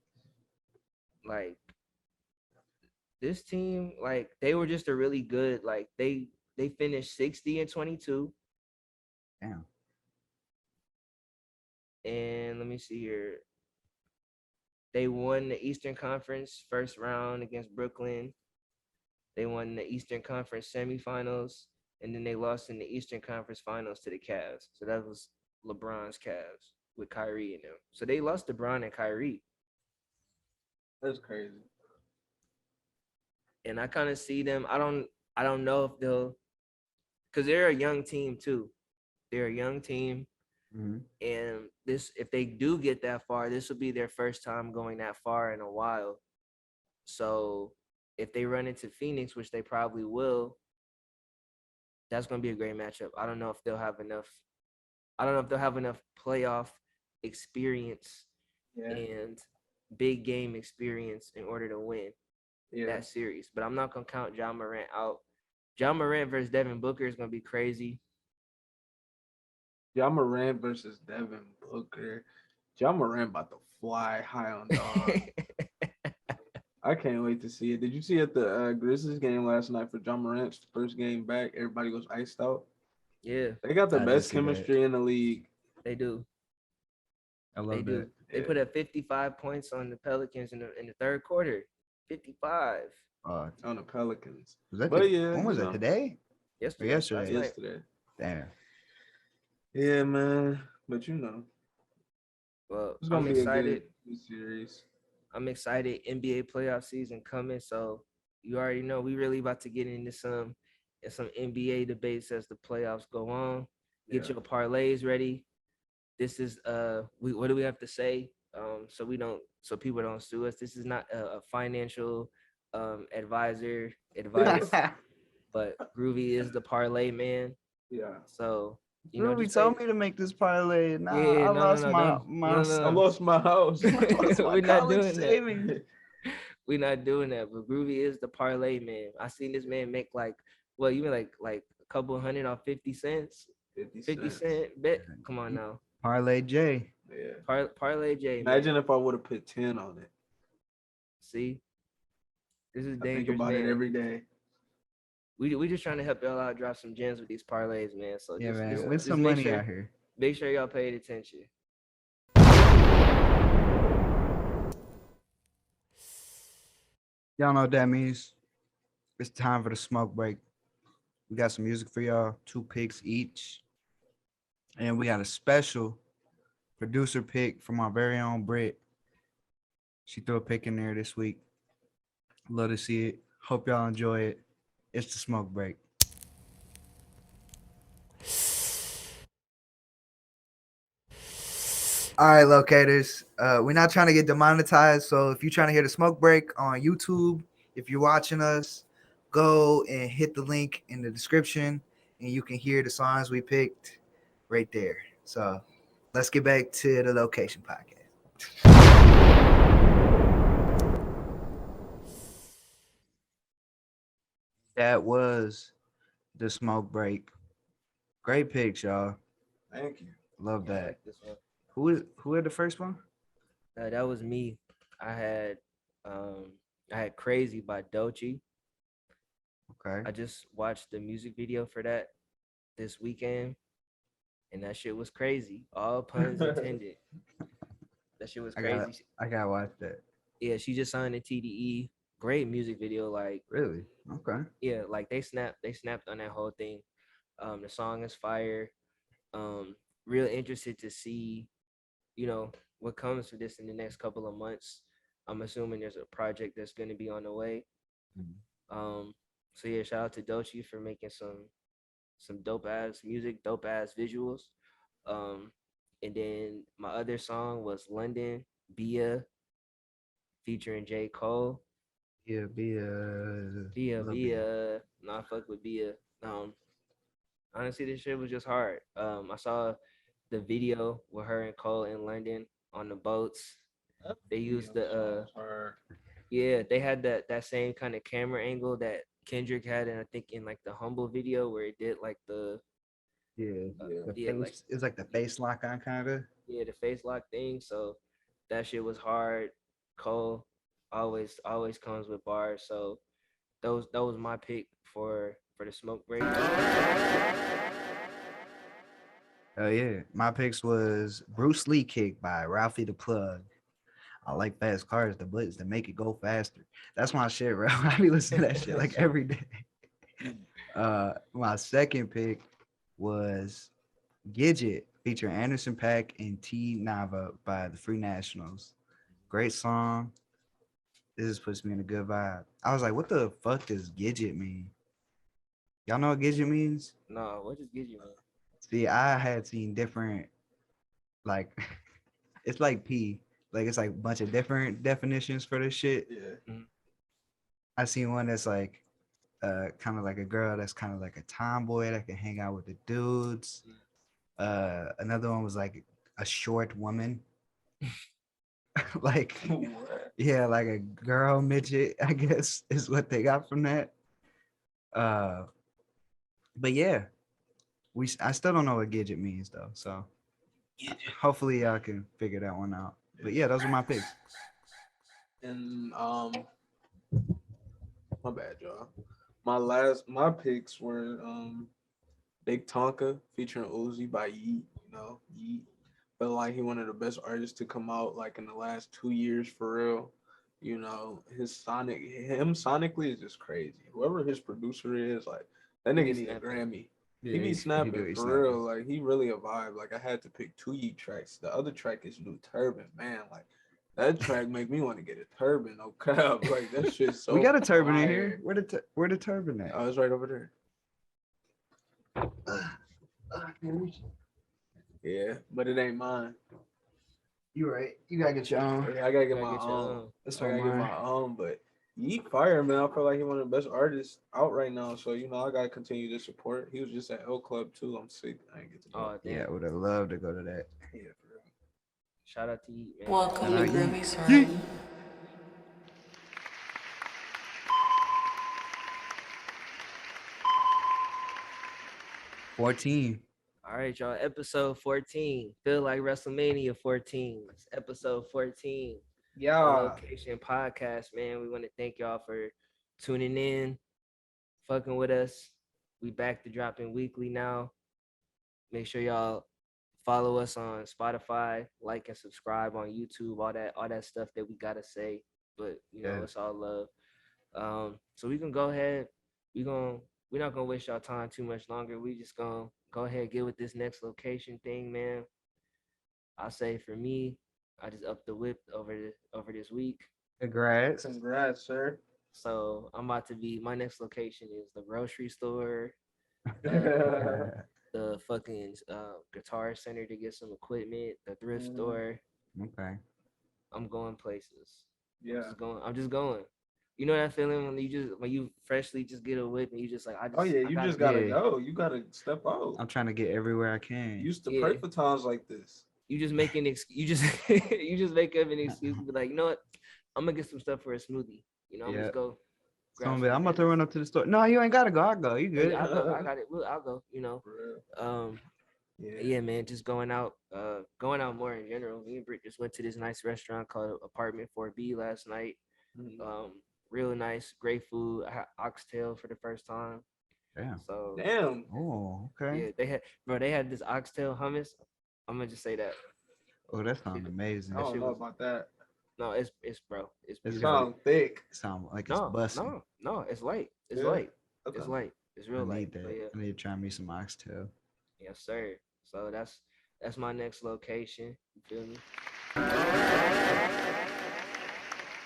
Like this team, like they were just a really good, like they finished 60-22. Damn. And let me see here. They won the Eastern Conference first round against Brooklyn. They won the Eastern Conference semifinals, and then they lost in the Eastern Conference finals to the Cavs. So that was LeBron's Cavs with Kyrie in them. So they lost to Bron and Kyrie. That's crazy. And I kind of see them. I don't know if they'll, because they're a young team too. They're a young team. Mm-hmm. And this, if they do get that far, this will be their first time going that far in a while. So if they run into Phoenix, which they probably will, that's going to be a great matchup. I don't know if they'll have enough. I don't know if they'll have enough playoff experience and big game experience in order to win that series. But I'm not going to count John Morant out. John Morant versus Devin Booker is going to be crazy. John Morant versus Devin Booker. John Morant about to fly high on dog. I can't wait to see it. Did you see at the Grizzlies game last night for John Morant's first game back? Everybody was iced out. Yeah, They got the I did best see that. chemistry in the league. they do. I They love do. that. They put up 55 points on the Pelicans in the third quarter. 55. Uh, On the Pelicans. was that But the- yeah, when was you that know. today? Yesterday. yesterday. last night. Yesterday. Damn. Yeah, man. But you know, Well, it's gonna I'm be excited. a good series. I'm excited. NBA playoff season coming. So you already know we really about to get into some NBA debates as the playoffs go on. Get your parlays ready. This is what do we have to say? So people don't sue us. This is not a financial advisor advice, but Groovy is the parlay man. Yeah. So you know, Ruby just told make- me to make this parlay. Nah, Yeah, I no, lost no, my no, my no, no, I lost my house. I lost my We're not college doing that. savings. We're not doing that. But Groovy is the parlay man. I seen this man make like, well, you mean like a couple hundred off 50 cents? 50 cent bet. Come on now. Parlay J. Yeah. Parlay J. Imagine man. if I would have put 10 on it. See, this is I think dangerous. about it man. every day. we just trying to help y'all out, drop some gems with these parlays, man. So Yeah, just man. just, With just some make money sure out here. make sure y'all paid attention. Y'all know what that means. It's time for the smoke break. We got some music for y'all, 2 picks each. And we got a special producer pick from our very own Brit. She threw a pick in there this week. Love to see it. Hope y'all enjoy it. It's the smoke break. All right, locators. We're not trying to get demonetized. So if you're trying to hear the smoke break on YouTube, if you're watching us, go and hit the link in the description and you can hear the songs we picked right there. So let's get back to the location podcast. That was the smoke break. Great picks, y'all. Thank you. Love I that. like this one. Who had the first one? That was me. I had um I had Crazy by Doechii. Okay. I just watched the music video for that this weekend, and that shit was crazy. All puns intended. That shit was I gotta crazy. I gotta watch that. Yeah, she just signed a TDE. Great music video. Like, Really? Okay. yeah, like they snapped on that whole thing. The song is fire. Um, Real interested to see, what comes for this in the next couple of months. I'm assuming there's a project that's gonna be on the way. Mhm. So yeah, shout out to Doechii for making some dope ass music, dope ass visuals. Um, and then my other song was London Bia featuring J. Cole. Yeah, be Bia, love Bia. Bia, nah, fuck with Bia. Um, Honestly, this shit was just hard. I saw the video with her and Cole in London on the boats. They used the yeah, they had that same kind of camera angle that Kendrick had, and I think in like the Humble video where it did like the Yeah, the yeah, face. like It's like the face lock on kind of. yeah, the face lock thing. So that shit was hard. Cole always comes with bars. So that was my pick for the smoke break. Oh yeah, my picks was Bruce Lee kick by Ralphie the Plug. I like fast cars, the buttons that make it go faster. That's my shit, bro. I be listening to that shit like every day. My second pick was Gidget featuring Anderson Paak and T Nava by the Free Nationals. Great song. This just puts me in a good vibe. I was like, what the fuck does Gidget mean? Y'all know what Gidget means? No, what just gives you, man? See, I had seen different, like, it's like P. Like, it's like a bunch of different definitions for this shit. Yeah. I seen one that's like, kind of like a girl that's kind of like a tomboy that can hang out with the dudes. Another one was like a short woman. Like, yeah, like a girl midget, I guess is what they got from that. But yeah, I still don't know what Gidget means though. So hopefully y'all can figure that one out. But yeah, those are my picks. And my bad, y'all. My picks were Big Tonka featuring Uzi by Yeet. Yeet felt like he one of the best artists to come out like in the last 2 years for real. Him sonically is just crazy. Whoever his producer is, like that He be nigga need a snapping. Grammy. Yeah, He be he snapping do, he for snapping. real. Like he really a vibe. Like I had to pick two Yeet tracks. The other track is New Turban, man. Like that track make me want to get a turban. No cap. Like that shit's so. We got a turban in fire. here. Where the turban at? Oh, it's right over there. Yeah, but it ain't mine. You right. You gotta get your own. Yeah, I gotta get Gotta my get your own. own. That's I what gotta get mine. my own, but Yeet Fire, man. I feel like he's one of the best artists out right now. So I gotta continue to support. He was just at L Club too. I'm sick. I ain't get to go. Oh damn. Yeah, I would have loved to go to that. Yeah, for real. Shout out to you, man. Welcome to Shout out Yeet. Groovy's Room. 14. All right, y'all. Episode 14. Feel like WrestleMania 14. It's episode 14. Yeah. The Location Podcast, man. We want to thank y'all for tuning in, fucking with us. We back to dropping weekly now. Make sure y'all follow us on Spotify, like and subscribe on YouTube, all that stuff that we gotta say. But Yeah. it's all love. So we can go ahead. We're not gonna waste y'all time too much longer. We just gonna go ahead and get with this next location thing, man. I'll say for me, I just upped the whip over this week. Congrats. Congrats, sir. So I'm about to be my next location is the grocery store, the fucking guitar center to get some equipment, the thrift store. Okay. I'm going places. Yeah. I'm just going. You know that feeling when you freshly just get a whip and you just like Oh yeah, I you gotta, just gotta Yeah. go. You gotta step out. I'm trying to get everywhere I can. Used to Yeah. pray for times like this. you just make an you just you just make up an excuse to be like, you know what, I'm gonna get some stuff for a smoothie. I'm Yeah. just go. I'm about to run up to the store. No, you ain't gotta go. I'll go. You good? Yeah, I got it. I'll go. For real. Yeah, man, just going out more in general. Me and Britt just went to this nice restaurant called Apartment 4B last night. Mhm. Real nice, great food. I had oxtail for the first time. Damn. So Damn. Oh, okay. yeah, they had this oxtail hummus. I'm gonna just say that. Oh, that sounds amazing. I don't know about that. No, it's bro. It's It beautiful. sounds thick. It sounds like it's busting. No, it's light. It's Yeah. light. Okay. It's light. It's I real need light. that. But yeah, I need to try me some oxtail. yes, sir. So that's my next location. You feel me?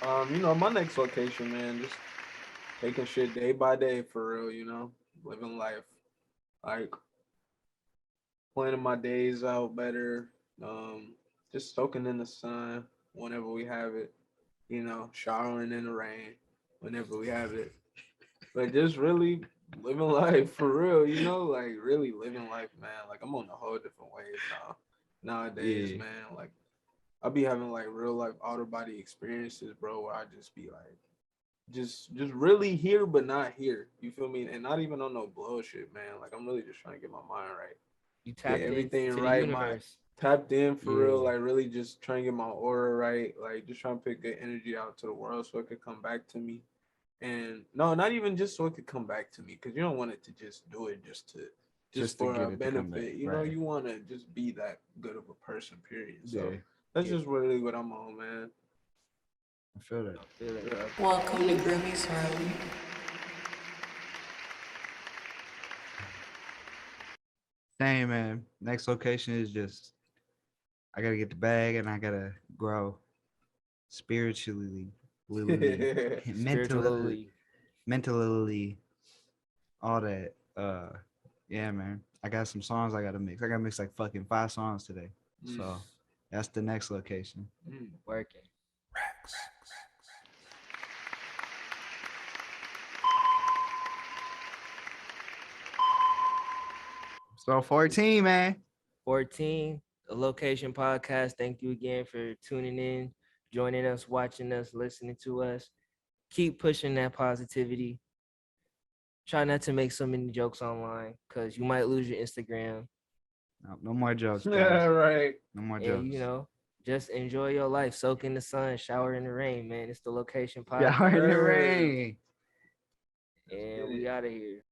My next location, man, just taking shit day by day for real, living life. Like planning my days out better. Just soaking in the sun whenever we have it, showering in the rain whenever we have it. But just really living life for real, like really living life, man. Like I'm on a whole different wave nowadays, Yeah. man. Like I be having like real life outer body experiences, bro, where I just be like just really here but not here. You feel me? And not even on no bullshit, man. Like I'm really just trying to get my mind right. You Get tapped everything into the right. universe. Tapped in for real, Yeah. like really just trying to get my aura right, like just trying to put good energy out to the world so it could come back to me. And no, not even just so it could come back to me, because you don't want it to just do it just Just to for get a it to come benefit. back, You know, right. you want to just be that good of a person, period. So Yeah. that's Yeah. just really what I'm on, man. I feel that. I feel it, bro. Welcome to Groovy's Room. Same, man. Next location is just I gotta get the bag and I gotta grow spiritually, mentally, all that. Yeah, man. I got some songs I gotta mix. I gotta mix like fucking 5 songs today. So that's the next location. Working. So 14, man. 14, a location podcast. Thank you again for tuning in, joining us, watching us, listening to us. Keep pushing that positivity. Try not to make so many jokes online because you might lose your Instagram. No more jokes, Yeah, guys. right. No more And jokes. just enjoy your life. Soak in the sun, shower in the rain, man. It's the location podcast. Y'all in the Word. rain. And we out of here.